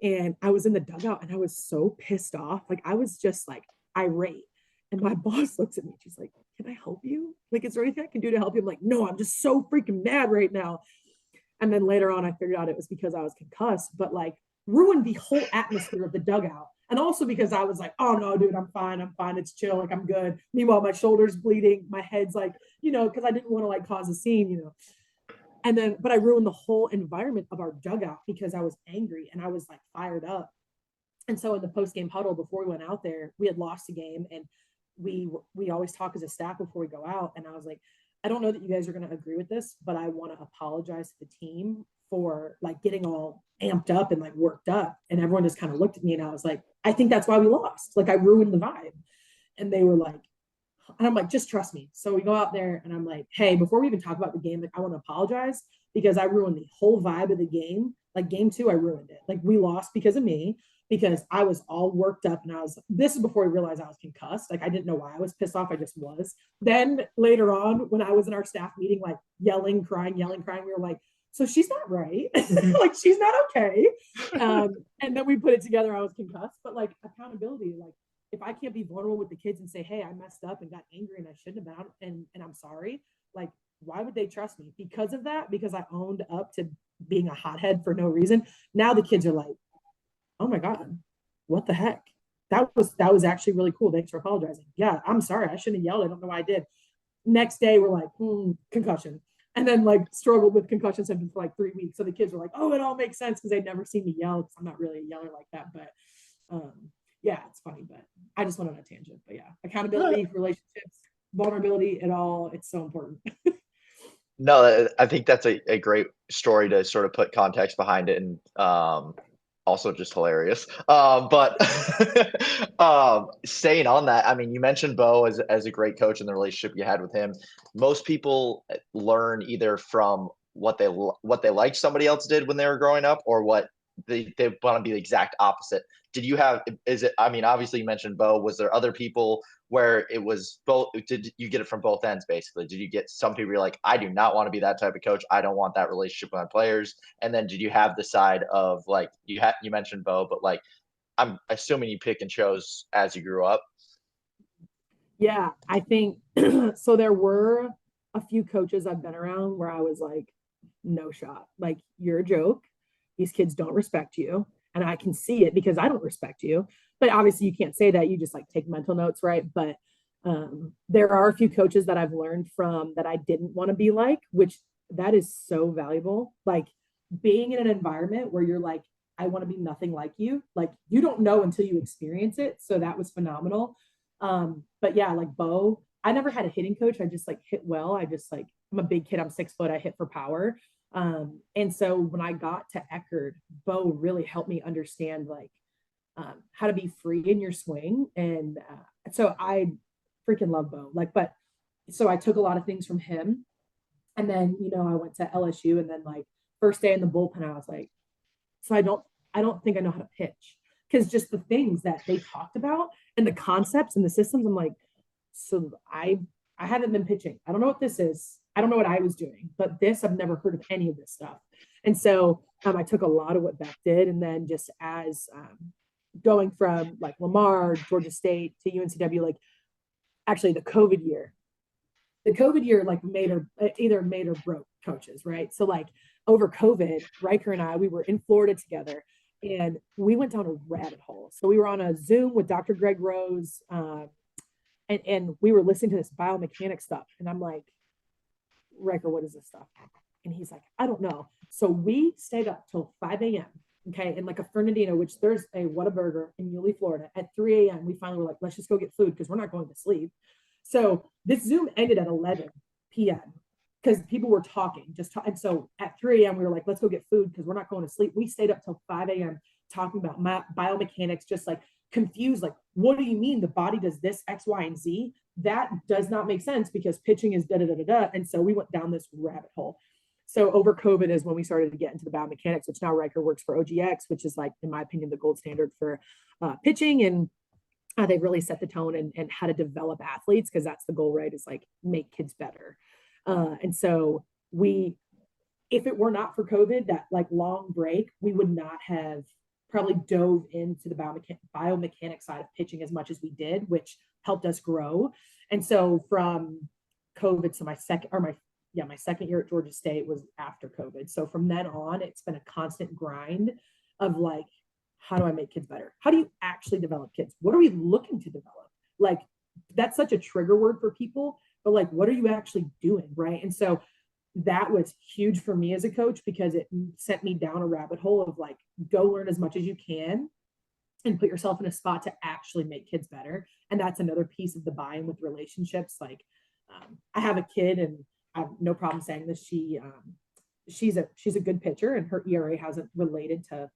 And I was in the dugout and I was so pissed off. Like, I was just like irate. And my boss looks at me. She's like, can I help you? Like, is there anything I can do to help you? I'm like, no, I'm just so freaking mad right now. And then later on, I figured out it was because I was concussed, but like ruined the whole atmosphere of the dugout. And also because I was like, oh no, dude, I'm fine. It's chill. Like, I'm good. Meanwhile, my shoulder's bleeding. My head's like, because I didn't want to like cause a scene, And then, but I ruined the whole environment of our dugout because I was angry and I was like fired up. And so in the post-game huddle, before we went out there, we had lost a game and we always talk as a staff before we go out. And I was like, I don't know that you guys are going to agree with this, but I want to apologize to the team for like getting all amped up and like worked up. And everyone just kind of looked at me and I was like, I think that's why we lost. Like, I ruined the vibe. And they were like, and I'm like, just trust me. So we go out there and I'm like, hey, before we even talk about the game, like, I want to apologize because I ruined the whole vibe of the game. Like, game 2, I ruined it. Like, we lost because of me, because I was all worked up and this is before I realized I was concussed. Like, I didn't know why I was pissed off. I just was. Then later on, when I was in our staff meeting, like yelling, crying, we were like, so she's not right. Like, she's not okay. And then we put it together. I was concussed, but like accountability, like, if I can't be vulnerable with the kids and say, hey, I messed up and got angry and I shouldn't have been, and I'm sorry, like, why would they trust me? Because of that, because I owned up to being a hothead for no reason. Now the kids are like, oh my God, what the heck? That was actually really cool. Thanks for apologizing. Yeah, I'm sorry. I shouldn't have yelled. I don't know why I did. Next day, we're like, concussion. And then like struggled with concussion symptoms for like 3 weeks. So the kids were like, oh, it all makes sense because they'd never seen me yell because I'm not really a yeller like that. But yeah, it's funny, but I just went on a tangent. But yeah, accountability, relationships, vulnerability, it's so important. No, I think that's a great story to sort of put context behind it. And also just hilarious. But staying on that, I mean, you mentioned Bo as a great coach and the relationship you had with him. Most people learn either from what they liked somebody else did when they were growing up, or what they want to be the exact opposite. Did you have? Is it? I mean, obviously you mentioned Bo. Was there other people where it was both? Did you get it from both ends? Basically, did you get some people you're like, I do not want to be that type of coach. I don't want that relationship with my players. And then did you have the side of like you mentioned Bo, but like I'm assuming you pick and chose as you grew up. Yeah, I think so. There were a few coaches I've been around where I was like, no shot. Like, you're a joke. These kids don't respect you. And I can see it because I don't respect you. But obviously, you can't say that. You just like take mental notes, right? But there are a few coaches that I've learned from that I didn't want to be like, which that is so valuable. Like, being in an environment where you're like, I want to be nothing like you. Like, you don't know until you experience it. So that was phenomenal. But yeah, like Bo, I never had a hitting coach. I just like hit well. I just like, I'm a big kid. I'm 6 foot. I hit for power. And so when I got to Eckerd, Bo really helped me understand like how to be free in your swing. And so I freaking love Bo. Like, but so I took a lot of things from him. And then, you know, I went to LSU, and then like first day in the bullpen, I was like, so I don't think I know how to pitch, because just the things that they talked about and the concepts and the systems, I'm like, so I haven't been pitching. I don't know what this is. I don't know what I was doing, but this, I've never heard of any of this stuff. And so I took a lot of what Beck did. And then just as going from like Lamar, Georgia State to UNCW, like actually the COVID year like either made or broke coaches, right? So like over COVID, Riker and I, we were in Florida together, and we went down a rabbit hole. So we were on a Zoom with Dr. Greg Rose, and we were listening to this biomechanics stuff. And I'm like, Riker, what is this stuff? And he's like, I don't know. So we stayed up till 5 a.m. Okay. And like a Fernandino, which there's a Whataburger in Yulee, Florida, at 3 a.m. We finally were like, let's just go get food because we're not going to sleep. So this Zoom ended at 11 p.m. because people were talking, and so at 3 a.m. we were like, let's go get food because we're not going to sleep. We stayed up till 5 a.m. talking about biomechanics, just like confused, like, what do you mean the body does this, X, Y, and Z? That does not make sense because pitching is da da da da da. And so we went down this rabbit hole. So over COVID is when we started to get into the biomechanics, which now Riker works for OGX, which is like, in my opinion, the gold standard for pitching. And they've really set the tone and how to develop athletes, because that's the goal, right? Is like make kids better. And so if it were not for COVID, that like long break, we would not have probably dove into the biomechanic side of pitching as much as we did, which helped us grow. And so from COVID to my second year at Georgia State was after COVID. So from then on, it's been a constant grind of like, how do I make kids better? How do you actually develop kids? What are we looking to develop? Like, that's such a trigger word for people, but like, what are you actually doing? Right. And so that was huge for me as a coach, because it sent me down a rabbit hole of like, go learn as much as you can and put yourself in a spot to actually make kids better. And that's another piece of the buy-in with relationships. Like, I have a kid, and I have no problem saying this. She's a good pitcher, and her ERA hasn't related to,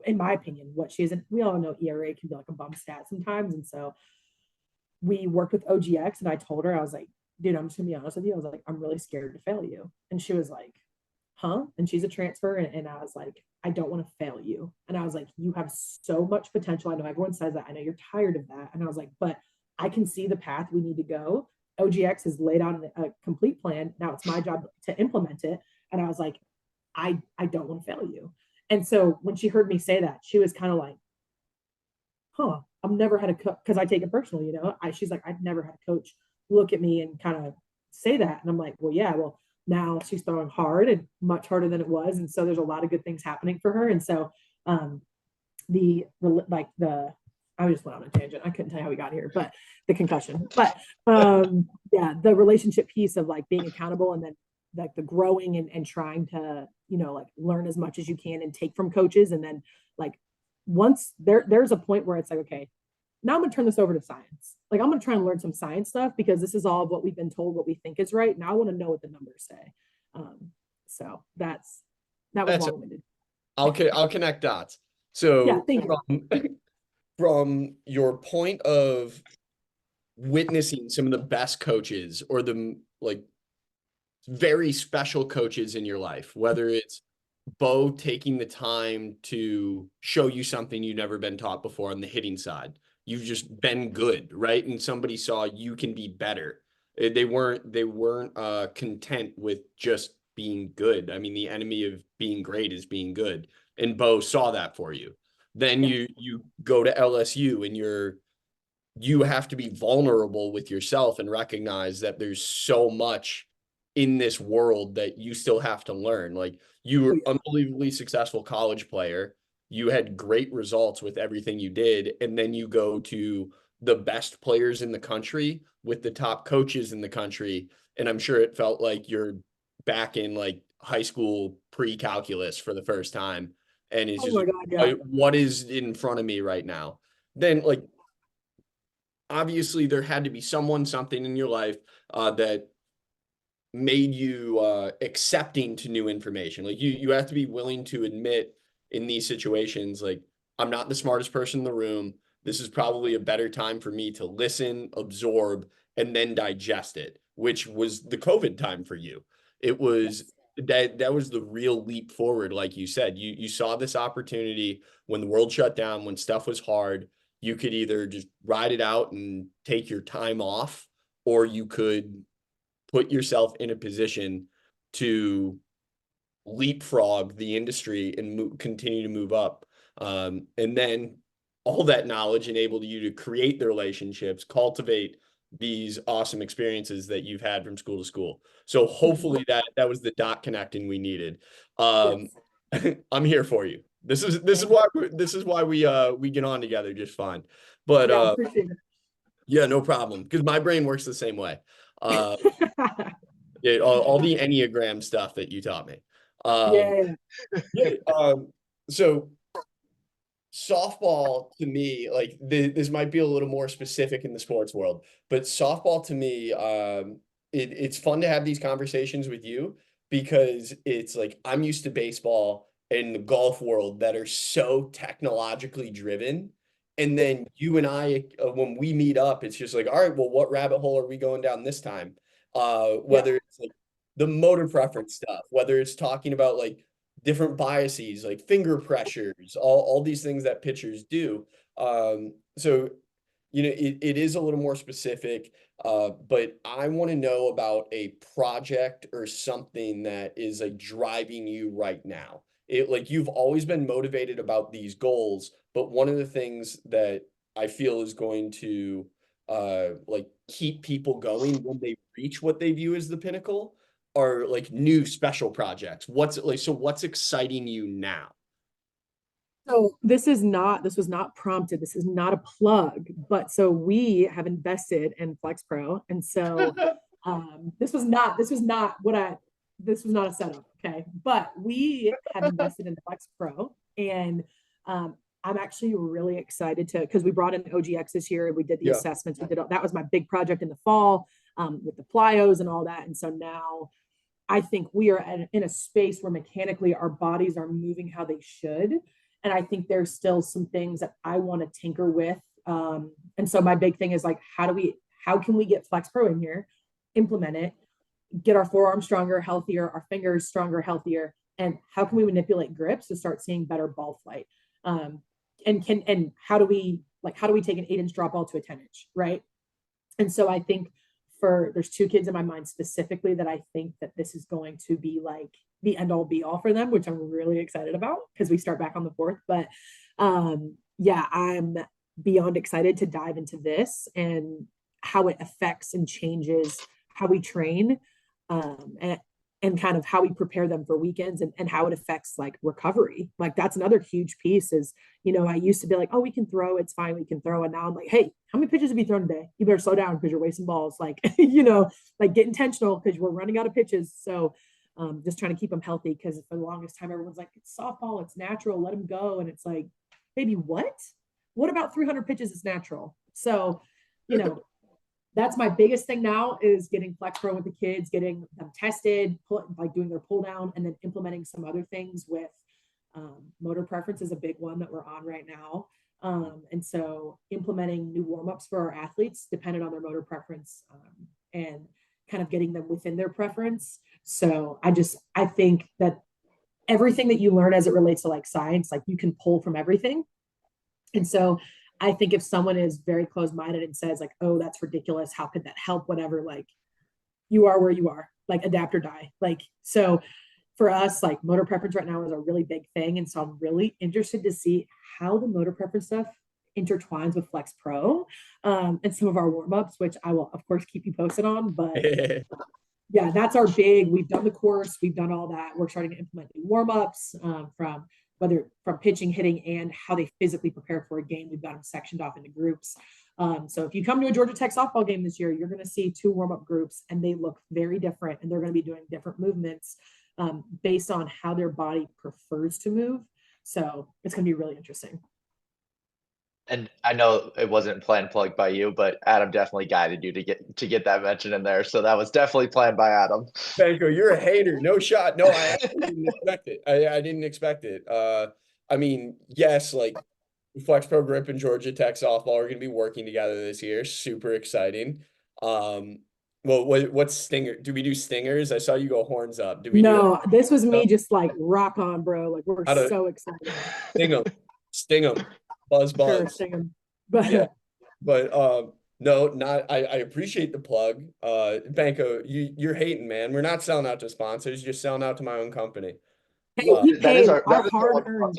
in my opinion, what she isn't. We all know ERA can be like a bum stat sometimes. And so we worked with OGX, and I told her, I was like, dude, I'm just gonna be honest with you. I was like, I'm really scared to fail you. And she was like, huh? And she's a transfer. And I was like, I don't want to fail you. And I was like, you have so much potential. I know everyone says that. I know you're tired of that. And I was like, but I can see the path we need to go. OGX has laid out a complete plan. Now it's my job to implement it. And I was like, I don't want to fail you. And so when she heard me say that, she was kind of like, huh, I've never had a coach, because I take it personally, you know. She's like, I've never had a coach look at me and kind of say that. And I'm like, well, yeah, well, now she's throwing hard, and much harder than it was. And so there's a lot of good things happening for her. And so I just went on a tangent. I couldn't tell you how we got here, but the concussion. But yeah, the relationship piece of like being accountable, and then like the growing and trying to, you know, like learn as much as you can and take from coaches. And then like once there's a point where it's like, okay, now I'm gonna turn this over to science. Like, I'm gonna try and learn some science stuff, because this is all of what we've been told, what we think is right. Now I want to know what the numbers say. So that was long-winded. I'll connect dots. So thank you. from your point of witnessing some of the best coaches or the like very special coaches in your life, whether it's Bo taking the time to show you something you've never been taught before on the hitting side. You've just been good, right? And somebody saw you can be better. They weren't content with just being good. I mean, the enemy of being great is being good. And Bo saw that for you. Then you go to LSU and you have to be vulnerable with yourself and recognize that there's so much in this world that you still have to learn. Like you were unbelievably successful college player. You had great results with everything you did. And then you go to the best players in the country with the top coaches in the country. And I'm sure it felt like you're back in like high school pre-calculus for the first time. And it's Oh just my God, yeah. what is in front of me right now? Then like obviously there had to be something in your life that made you accepting to new information. Like you have to be willing to admit in these situations, like I'm not the smartest person in the room. This is probably a better time for me to listen, absorb, and then digest it, which was the COVID time for you. It was that was the real leap forward, like you said. You saw this opportunity when the world shut down, when stuff was hard. You could either just ride it out and take your time off, or you could put yourself in a position to leapfrog the industry and continue to move up. And then all that knowledge enabled you to create the relationships, cultivate these awesome experiences that you've had from school to school. So hopefully that was the dot connecting we needed. Yes. I'm here for you. This is why we get on together just fine. But Yeah, appreciate yeah, no problem. Because my brain works the same way. Uh, it. yeah, all the Enneagram stuff that you taught me. Um, Yeah. yeah, so softball to me, like this might be a little more specific in the sports world, but softball to me, it's fun to have these conversations with you because it's like I'm used to baseball and the golf world that are so technologically driven. And then you and I, when we meet up, it's just like, all right, well, what rabbit hole are we going down this time? Yeah. Whether it's like the motor preference stuff, whether it's talking about like different biases like finger pressures, all these things that pitchers do. So, it is a little more specific, but I want to know about a project or something that is like driving you right now. It like you've always been motivated about these goals, but one of the things that I feel is going to like keep people going when they reach what they view as the pinnacle are like new special projects. What's exciting you now? So this was not prompted. This is not a plug, but so we have invested in Flex Pro. And so this was not this was not a setup. Okay. But we have invested in Flex Pro and I'm actually really excited to because we brought in OGX this year. We did the Yeah. assessments. That was my big project in the fall with the plyos and all that. And so now I think we are in a space where mechanically our bodies are moving how they should. And I think there's still some things that I want to tinker with. And so my big thing is like, how can we get Flex Pro in here, implement it, get our forearms stronger, healthier, our fingers stronger, healthier, and how can we manipulate grips to start seeing better ball flight? And how do we take an 8-inch drop ball to a 10-inch, right? And so I think there's two kids in my mind specifically that I think that this is going to be like the end all be all for them, which I'm really excited about because we start back on the 4th. But yeah, I'm beyond excited to dive into this and how it affects and changes how we train and kind of how we prepare them for weekends and how it affects like recovery. Like that's another huge piece is, I used to be like, oh, we can throw, it's fine, we can throw. And now I'm like, hey, how many pitches have you thrown today? You better slow down because you're wasting balls. Like, like get intentional because we're running out of pitches. So just trying to keep them healthy because for the longest time, everyone's like, it's softball, it's natural, let them go. And it's like, baby, what? What about 300 pitches is natural? So, that's my biggest thing now is getting Flex Pro with the kids, getting them tested, like doing their pull down and then implementing some other things with Motor preference is a big one that we're on right now. And so implementing new warm-ups for our athletes dependent on their motor preference, and kind of getting them within their preference. So I think that everything that you learn as it relates to like science, like you can pull from everything. And so I think if someone is very closed-minded and says like, oh, that's ridiculous, how could that help, whatever, like you are where you are, like adapt or die. Like, so for us, like motor preference right now is a really big thing. And so I'm really interested to see how the motor preference stuff intertwines with Flex Pro, and some of our warm-ups, which I will of course keep you posted on. But yeah, that's our big, we've done the course, we've done all that. We're starting to implement new warm-ups, from pitching, hitting, and how they physically prepare for a game. We've got them sectioned off into groups. So if you come to a Georgia Tech softball game this year, you're going to see 2 warm-up groups, and they look very different, and they're going to be doing different movements, based on how their body prefers to move. So it's going to be really interesting. And I know it wasn't planned plugged by you, but Adam definitely guided you to get that mention in there. So that was definitely planned by Adam. Banko, you're a hater. No shot. No, I actually didn't expect it. I didn't expect it. I mean, yes, like Flex Pro Grip and Georgia Tech softball are going to be working together this year. Super exciting. Well, what's stinger? Do we do stingers? I saw you go horns up. Did we do No, this was me just like rock on, bro. Like we're so excited. Sting them, buzz. Sure, sting them. But yeah, but no, not. I appreciate the plug. Banko, you're hating, man. We're not selling out to sponsors. You're selling out to my own company. hey, we paid our that is hard-earned.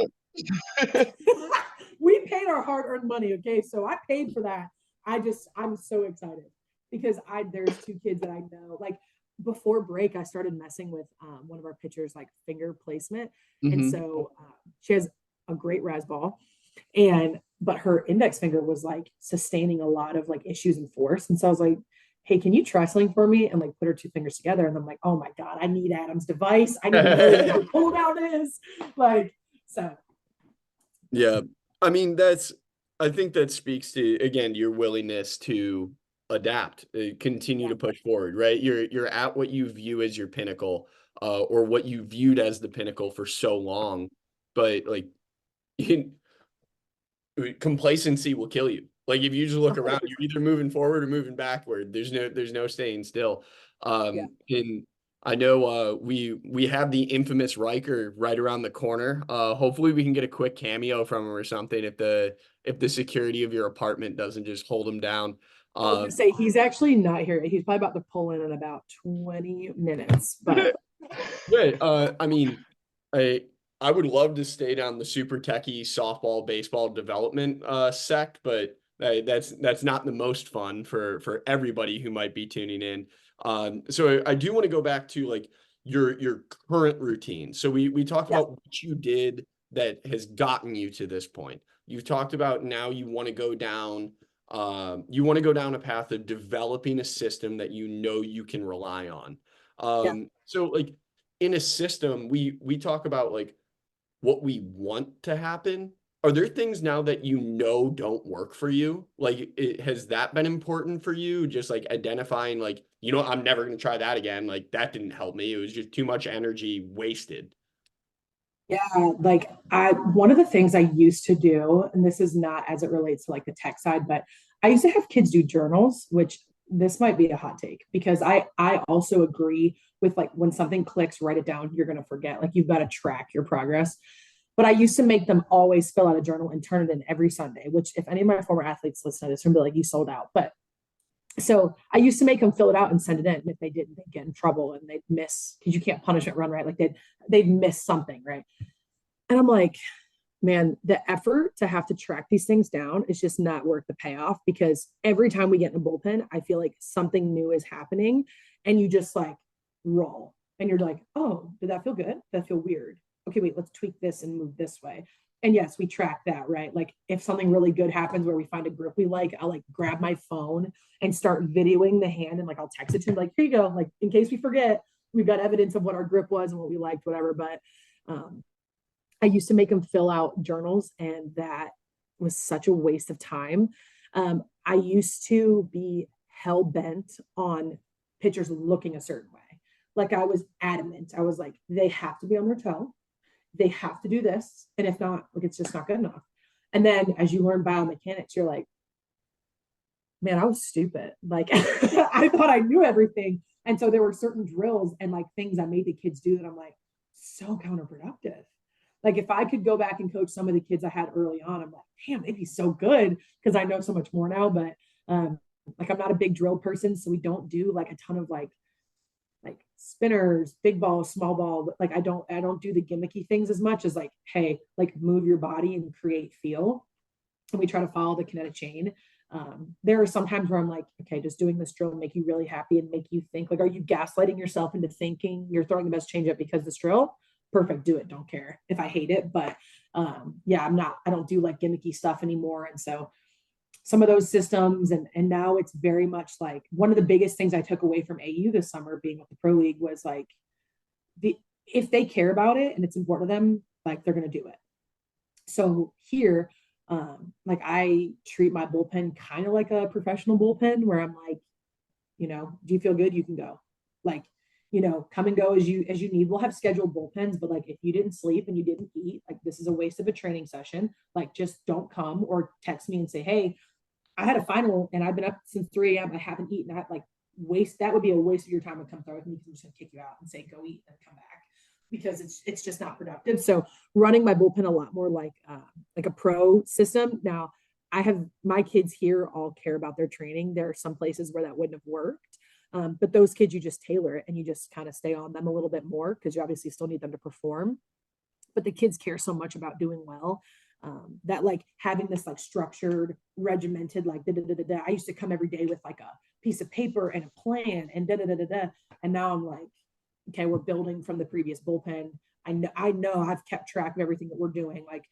We paid our hard-earned money. Okay, so I paid for that. I'm so excited because there's 2 kids that I know. Like before break, I started messing with one of our pitchers, like finger placement, and so she has a great raz ball, but her index finger was like sustaining a lot of like issues and force, and so I was like, hey, can you try something for me? And like put her 2 fingers together, and I'm like, oh my god, I need Adam's device. I need to know what the pull down is. Like, so yeah, I mean I think that speaks to, again, your willingness to adapt, continue to push forward, right? You're at what you view as your pinnacle, or what you viewed as the pinnacle for so long, but like complacency will kill you. Like if you just look around, you're either moving forward or moving backward. There's no staying still. And I know we have the infamous Riker right around the corner. Hopefully we can get a quick cameo from him or something if the security of your apartment doesn't just hold him down. I was gonna say he's actually not here. He's probably about to pull in about 20 minutes. But yeah, I mean, I would love to stay down the super techie softball, baseball development sect, but that's not the most fun for everybody who might be tuning in. So I do want to go back to like your current routine. So we talked about what you did that has gotten you to this point. You've talked about now you want to go down a path of developing a system that you know you can rely on. So like in a system, we talk about like what we want to happen. Are there things now that you know don't work for you? Like, has that been important for you? Just like identifying, like, I'm never going to try that again. Like, that didn't help me. It was just too much energy wasted. yeah, like one of the things I used to do, and this is not as it relates to like the tech side, but I used to have kids do journals, which this might be a hot take because I also agree with like when something clicks, write it down, you're going to forget. Like you've got to track your progress. But I used to make them always fill out a journal and turn it in every Sunday, which if any of my former athletes listen to this, they'll be like, you sold out. But so I used to make them fill it out and send it in. And if they didn't, they'd get in trouble and they'd miss, because you can't punishment run, right? Like they'd miss something, right? And I'm like, man, the effort to have to track these things down is just not worth the payoff, because every time we get in a bullpen, I feel like something new is happening and you just like roll and you're like, oh, did that feel good? Did that feel weird? Okay, wait, let's tweak this and move this way. And yes, we track that, right? Like if something really good happens where we find a grip we like, I'll like grab my phone and start videoing the hand and like I'll text it to him like, here you go. Like in case we forget, we've got evidence of what our grip was and what we liked, whatever. But I used to make them fill out journals and that was such a waste of time. I used to be hell bent on pitchers looking a certain way. Like I was adamant. I was like, they have to be on their toe. they have to do this. And if not, like, it's just not good enough. And then as you learn biomechanics, you're like, man, I was stupid. Like I thought I knew everything. And so there were certain drills and like things I made the kids do that I'm like, so counterproductive. Like if I could go back and coach some of the kids I had early on, I'm like, damn, they'd be so good because I know so much more now. But like I'm not a big drill person, so we don't do like a ton of like spinners, big ball, small ball. Like I don't do the gimmicky things as much as like, hey, like move your body and create feel. And we try to follow the kinetic chain. There are some times where I'm like, okay, does doing this drill make you really happy and make you think, like, are you gaslighting yourself into thinking you're throwing the best change up because this drill? Perfect, do it. Don't care if I hate it. But yeah, I don't do like gimmicky stuff anymore. And so some of those systems and now it's very much like one of the biggest things I took away from AU this summer being with the pro league was like if they care about it and it's important to them, like they're going to do it. So here, like I treat my bullpen kind of like a professional bullpen where I'm like, do you feel good? You can go. Like, come and go as you need. We'll have scheduled bullpens, but like if you didn't sleep and you didn't eat, like this is a waste of a training session. Like just don't come or text me and say, hey, I had a final and I've been up since 3 a.m. I haven't eaten. I like that would be a waste of your time to come throw with me because I'm just gonna kick you out and say go eat and come back because it's just not productive. So running my bullpen a lot more like a pro system. Now I have my kids here all care about their training. There are some places where that wouldn't have worked. But those kids, you just tailor it and you just kind of stay on them a little bit more because you obviously still need them to perform. But the kids care so much about doing well that like having this like structured, regimented, like I used to come every day with like a piece of paper and a plan and and now I'm like, okay, we're building from the previous bullpen. I know I've kept track of everything that we're doing, like,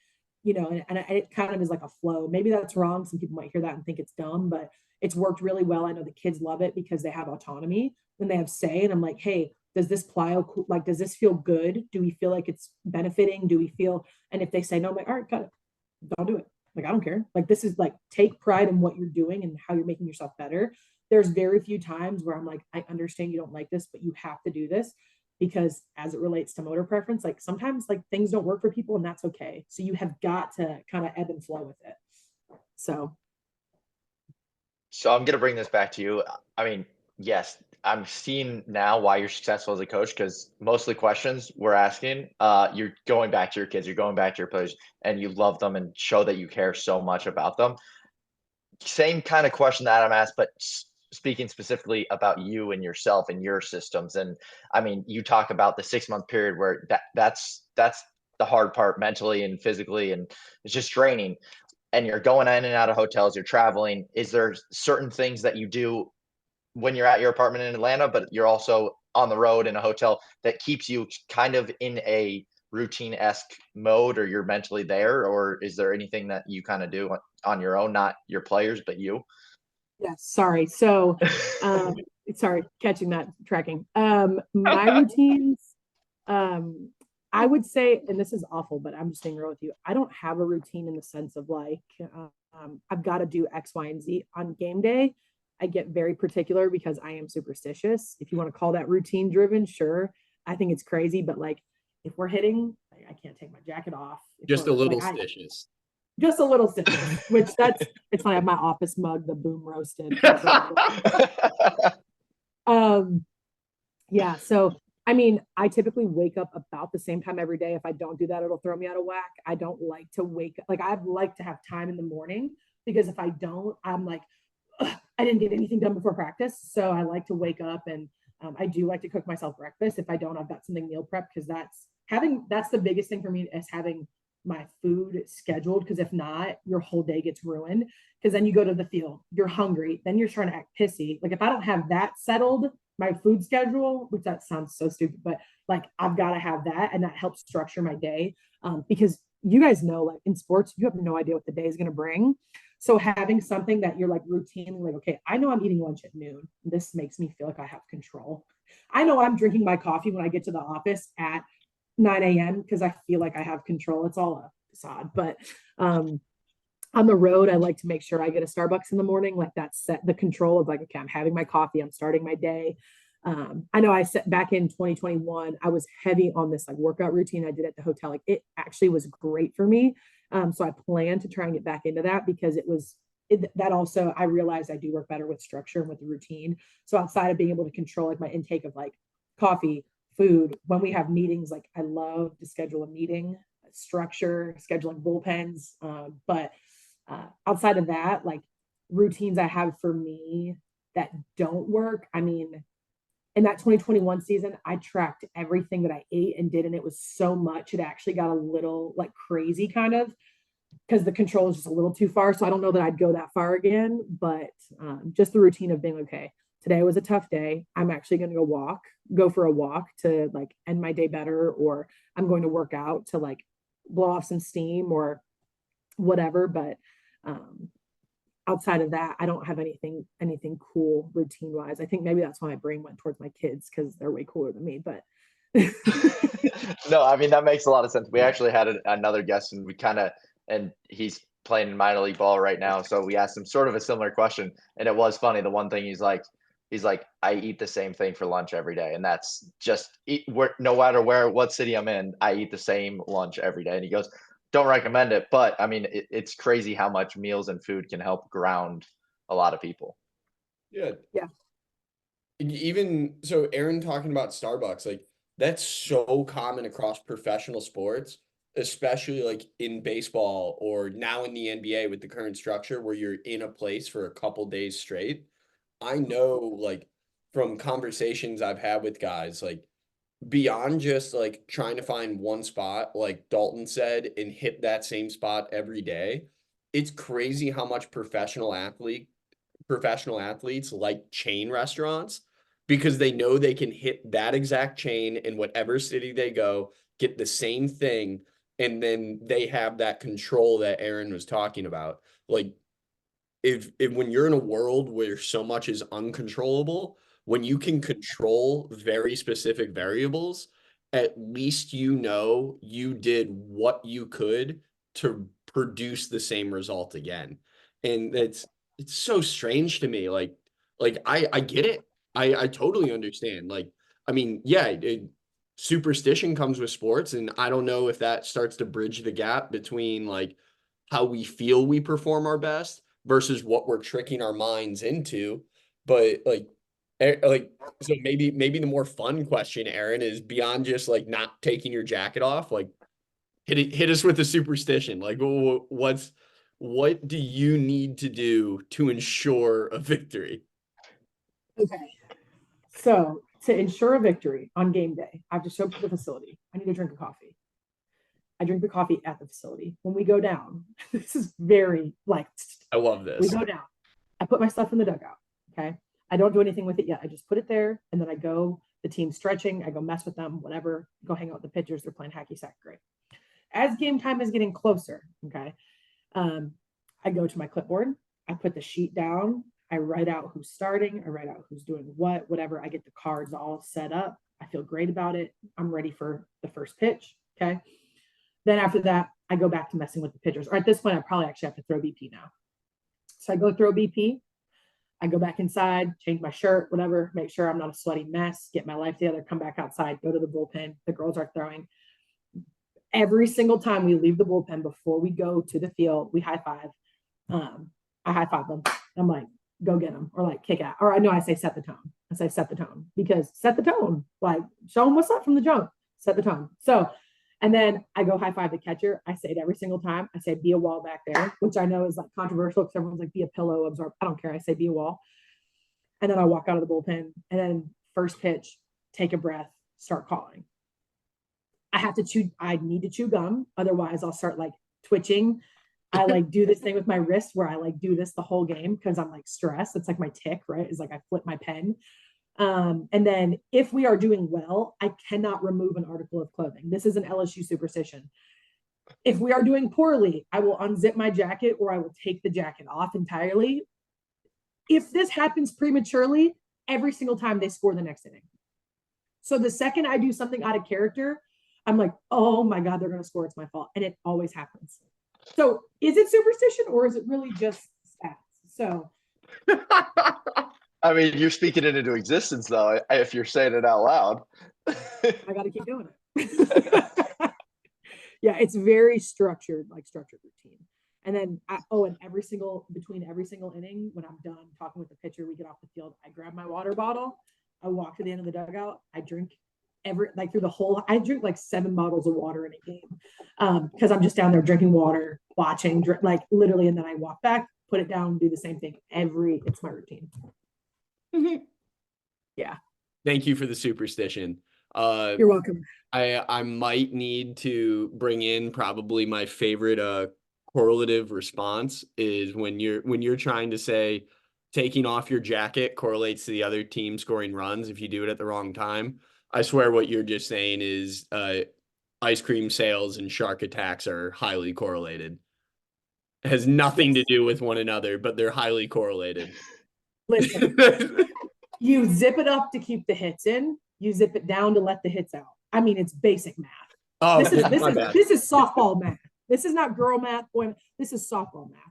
and it kind of is like a flow. Maybe that's wrong. Some people might hear that and think it's dumb, but it's worked really well. I know the kids love it because they have autonomy and they have say. And I'm like, hey, does this plyo, like, does this feel good? Do we feel like it's benefiting? Do we feel, and if they say no, I'm like, all right, cut it. Don't do it. Like, I don't care. Like, this is like, take pride in what you're doing and how you're making yourself better. There's very few times where I'm like, I understand you don't like this, but you have to do this because as it relates to motor preference, like sometimes like things don't work for people and that's okay. So you have got to kind of ebb and flow with it. So I'm going to bring this back to you. I mean, yes, I'm seeing now why you're successful as a coach because most of the questions we're asking, you're going back to your kids, you're going back to your players, and you love them and show that you care so much about them. Same kind of question that I'm asked, but speaking specifically about you and yourself and your systems. And I mean, you talk about the 6-month period where that's the hard part mentally and physically, and it's just draining. And you're going in and out of hotels, you're traveling. Is there certain things that you do when you're at your apartment in Atlanta, but you're also on the road in a hotel that keeps you kind of in a routine-esque mode, or you're mentally there? Or is there anything that you kind of do on your own, not your players, but you? yeah, sorry. So sorry, catching that tracking. My routines, I would say, and this is awful, but I'm just being real with you. I don't have a routine in the sense of like, I've got to do X, Y, and Z on game day. I get very particular because I am superstitious. If you want to call that routine driven, sure. I think it's crazy, but like if we're hitting, like, I can't take my jacket off. Just a little stitious. Just a little stitious, which it's funny. I have my office mug, the boom roasted. Yeah. So I mean, I typically wake up about the same time every day. If I don't do that, it'll throw me out of whack. I don't like to I'd like to have time in the morning because if I don't, I'm like, I didn't get anything done before practice. So I like to wake up and I do like to cook myself breakfast. If I don't, I've got something meal prep because that's the biggest thing for me is having my food scheduled. Because if not, your whole day gets ruined. Because then you go to the field, you're hungry, then you're trying to act pissy. Like if I don't have that settled, my food schedule, which that sounds so stupid, but like I've got to have that, and that helps structure my day. Because you guys know, like in sports, you have no idea what the day is going to bring. So having something that you're like routinely like, okay, I know I'm eating lunch at noon. This makes me feel like I have control. I know I'm drinking my coffee when I get to the office at 9 a.m. because I feel like I have control. It's all a facade, but on the road, I like to make sure I get a Starbucks in the morning. Like that's set the control of like, okay, I'm having my coffee, I'm starting my day. I know I set back in 2021, I was heavy on this like workout routine I did at the hotel. Like it actually was great for me. So I plan to try and get back into that because that also, I realized I do work better with structure and with the routine. So outside of being able to control like my intake of like coffee, food, when we have meetings, like I love to schedule a meeting, structure, scheduling bullpens. But outside of that, like routines I have for me that don't work. I mean, in that 2021 season, I tracked everything that I ate and did, and it was so much, it actually got a little like crazy kind of because the control is just a little too far. So I don't know that I'd go that far again, but just the routine of being okay. Today was a tough day. I'm actually going to go for a walk to like end my day better, or I'm going to work out to like blow off some steam or whatever. But outside of that, I don't have anything cool routine wise. I think maybe that's why my brain went towards my kids because they're way cooler than me. But No, I mean that makes a lot of sense. We actually had another guest, and he's playing minor league ball right now. So we asked him sort of a similar question, and it was funny. The one thing he's like, I eat the same thing for lunch every day, and that's just no matter what city I'm in, I eat the same lunch every day. And he goes, don't recommend it, but I mean, it's crazy how much meals and food can help ground a lot of people. Yeah. Yeah. Even so, Erin talking about Starbucks, like that's so common across professional sports, especially like in baseball or now in the NBA with the current structure where you're in a place for a couple days straight. I know like from conversations I've had with guys, like beyond just like trying to find one spot, like Dalton said, and hit that same spot every day, it's crazy how much professional athletes like chain restaurants because they know they can hit that exact chain in whatever city they go, get the same thing, and then they have that control that Erin was talking about. Like if when you're in a world where so much is uncontrollable, when you can control very specific variables, at least you know you did what you could to produce the same result again. And it's so strange to me. Like I get it. I totally understand. Like, I mean, yeah, superstition comes with sports, and I don't know if that starts to bridge the gap between like how we feel we perform our best versus what we're tricking our minds into. But like so maybe the more fun question, Erin, is beyond just like not taking your jacket off, like hit us with a superstition. Like what do you need to do to ensure a victory? okay. So to ensure a victory on game day, I have to show up to the facility. I need to drink a coffee. I drink the coffee at the facility. When we go down, this is very like I love we this. go down. I put my stuff in the dugout. Okay. I don't do anything with it yet. I just put it there and then I go, the team's stretching. I go mess with them, whatever, go hang out with the pitchers. They're playing hacky sack. Great. As game time is getting closer, okay, I go to my clipboard. I put the sheet down. I write out who's starting. I write out who's doing what, whatever. I get the cards all set up. I feel great about it. I'm ready for the first pitch. Okay. Then after that, I go back to messing with the pitchers. Or at this point, I probably actually have to throw BP now. So I go throw BP. I go back inside, change my shirt, whatever, make sure I'm not a sweaty mess, get my life together, come back outside, go to the bullpen. The girls are throwing. Every single time we leave the bullpen before we go to the field, we high five. I high five them. I'm like, go get them, or like kick out. Or I know I say set the tone. I say set the tone because set the tone. Like show them what's up from the jump. Set the tone. So, and then I go high five the catcher. I say it every single time. I say be a wall back there, which I know is like controversial because everyone's like be a pillow, absorb. I don't care. I say be a wall. And then I walk out of the bullpen. And then first pitch, take a breath, start calling. I need to chew gum. Otherwise I'll start like twitching. I like do this thing with my wrist where I like do this the whole game because I'm like stressed. It's like my tick, right? It's like I flip my pen. And then if we are doing well, I cannot remove an article of clothing. This is an LSU superstition. If we are doing poorly, I will unzip my jacket or I will take the jacket off entirely. If this happens prematurely, every single time they score the next inning. So the second I do something out of character, I'm like, oh my God, they're going to score. It's my fault. And it always happens. So is it superstition or is it really just stats? So I mean, you're speaking it into existence, though, if you're saying it out loud. I got to keep doing it. Yeah, it's very structured, like structured routine. And then, and between every single inning, when I'm done talking with the pitcher, we get off the field, I grab my water bottle, I walk to the end of the dugout, I drink I drink like 7 bottles of water in a game because I'm just down there drinking water, watching, like literally, and then I walk back, put it down, do the same thing. It's my routine. Yeah. Thank you for the superstition. You're welcome. I might need to bring in probably my favorite correlative response is when you're trying to say taking off your jacket correlates to the other team scoring runs if you do it at the wrong time. I swear what you're just saying is ice cream sales and shark attacks are highly correlated. It has nothing to do with one another, but they're highly correlated. Listen, you zip it up to keep the hits in, you zip it down to let the hits out. I mean, it's basic math. Oh, this is softball math. This is not girl math. This is softball math.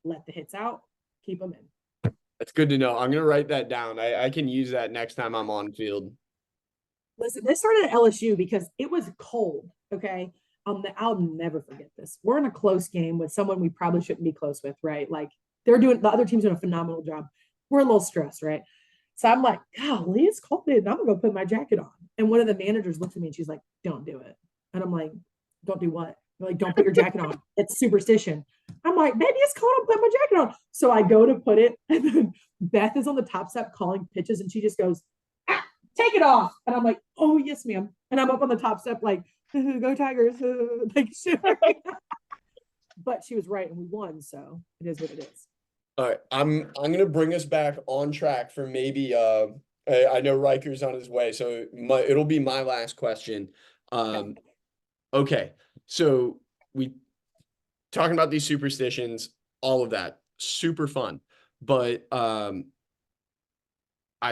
Let the hits out, keep them in. That's good to know. I'm going to write that down. I can use that next time I'm on field. Listen, this started at LSU because it was cold, okay? I'll never forget this. We're in a close game with someone we probably shouldn't be close with, right? Like the other team's doing a phenomenal job. We're a little stressed, right? So I'm like, golly, it's cold, dude. I'm going to go put my jacket on. And one of the managers looks at me and she's like, don't do it. And I'm like, don't do what? They're like, don't put your jacket on. It's superstition. I'm like, maybe it's cold. I'll put my jacket on. So I go to put it, and then Beth is on the top step calling pitches, and she just goes, take it off. And I'm like, oh, yes, ma'am. And I'm up on the top step like, go Tigers. Like, but she was right, and we won. So it is what it is. All right, I'm gonna bring us back on track for maybe I know Riker's on his way, so it'll be my last question. Okay, so we talking about these superstitions, all of that, super fun, but I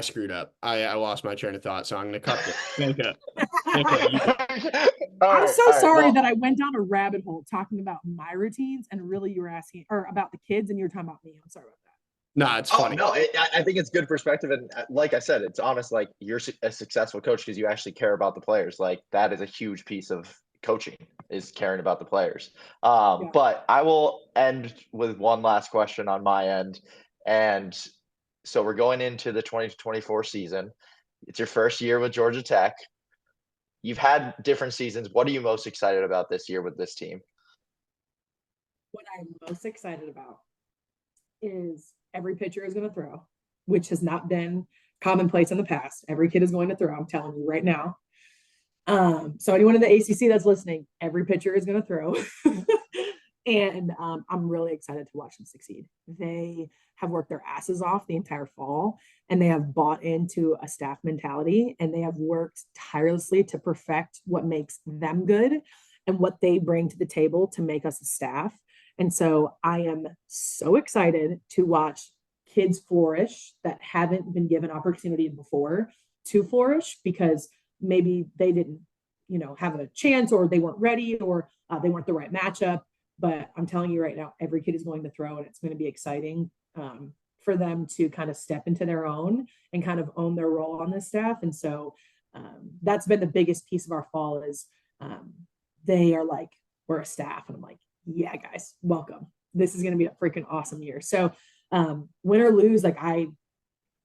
screwed up. I lost my train of thought, so I'm gonna cut this. I'm so sorry that I went down a rabbit hole talking about my routines, and really you were asking or about the kids, and you were talking about me. I'm sorry about that. Nah, it's funny. No, I think it's good perspective, and like I said, it's honest. Like you're a successful coach because you actually care about the players. Like that is a huge piece of coaching is caring about the players. Yeah. But I will end with one last question on my end, and so we're going into the 2024 season. It's your first year with Georgia Tech. You've had different seasons. What are you most excited about this year with this team? What I'm most excited about is every pitcher is going to throw, which has not been commonplace in the past. Every kid is going to throw. I'm telling you right now. So anyone in the ACC that's listening, every pitcher is going to throw. And I'm really excited to watch them succeed. They have worked their asses off the entire fall, and they have bought into a staff mentality, and they have worked tirelessly to perfect what makes them good and what they bring to the table to make us a staff. And so I am so excited to watch kids flourish that haven't been given opportunity before to flourish because maybe they didn't, have a chance, or they weren't ready, or they weren't the right matchup. But I'm telling you right now, every kid is going to throw, and it's going to be exciting for them to kind of step into their own and kind of own their role on this staff. And so that's been the biggest piece of our fall is they are like, we're a staff. And I'm like, yeah, guys, welcome. This is going to be a freaking awesome year. So win or lose, like I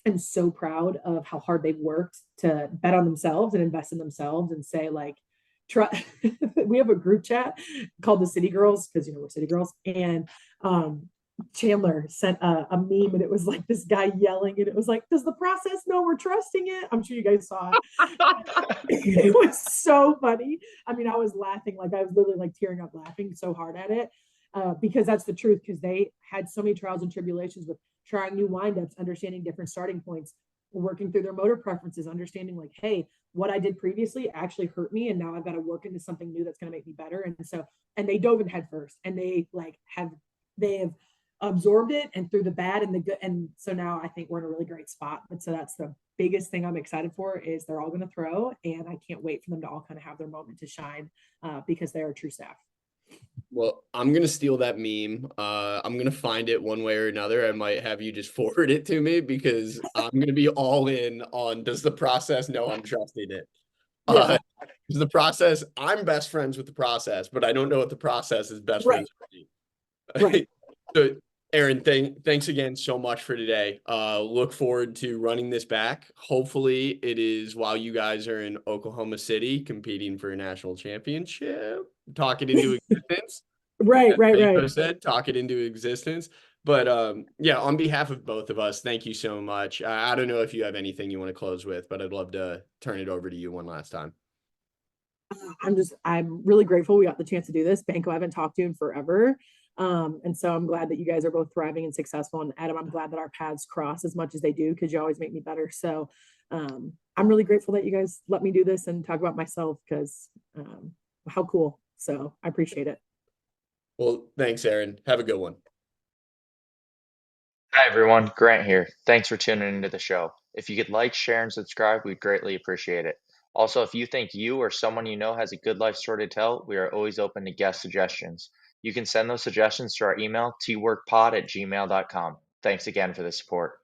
am so proud of how hard they've worked to bet on themselves and invest in themselves and say like, we have a group chat called the City Girls because we're City Girls, and Chandler sent a meme, and it was like this guy yelling, and it was like, does the process know we're trusting it? I'm sure you guys saw it. It was so funny. I mean, I was laughing, like I was literally like tearing up laughing so hard at it because that's the truth, because they had so many trials and tribulations with trying new windups, understanding different starting points, working through their motor preferences, understanding like, hey, what I did previously actually hurt me, and now I've got to work into something new that's going to make me better. And they dove in head first, and they have absorbed it and through the bad and the good. And so now I think we're in a really great spot. But so that's the biggest thing I'm excited for is they're all going to throw, and I can't wait for them to all kind of have their moment to shine because they're a true staff. Well, I'm gonna steal that meme. I'm gonna find it one way or another. I might have you just forward it to me because I'm gonna be all in on does the process know I'm trusting it? Yeah. Is the process, I'm best friends with the process, but I don't know what the process is best Right. friends with me. Right. So, Erin, thanks again so much for today. Look forward to running this back. Hopefully, it is while you guys are in Oklahoma City competing for a national championship. Talk it into existence. Right. As Right. Banko Right. said, talk it into existence. But yeah, on behalf of both of us, thank you so much. I don't know if you have anything you want to close with, but I'd love to turn it over to you one last time. I'm really grateful we got the chance to do this. Banko, I haven't talked to in forever. And so I'm glad that you guys are both thriving and successful. And Adam, I'm glad that our paths cross as much as they do because you always make me better. So I'm really grateful that you guys let me do this and talk about myself because how cool. So I appreciate it. Well, thanks, Erin. Have a good one. Hi everyone, Grant here. Thanks for tuning into the show. If you could like, share, and subscribe, we'd greatly appreciate it. Also, if you think you or someone you know has a good life story to tell, we are always open to guest suggestions. You can send those suggestions to our email, tworkpod@gmail.com. Thanks again for the support.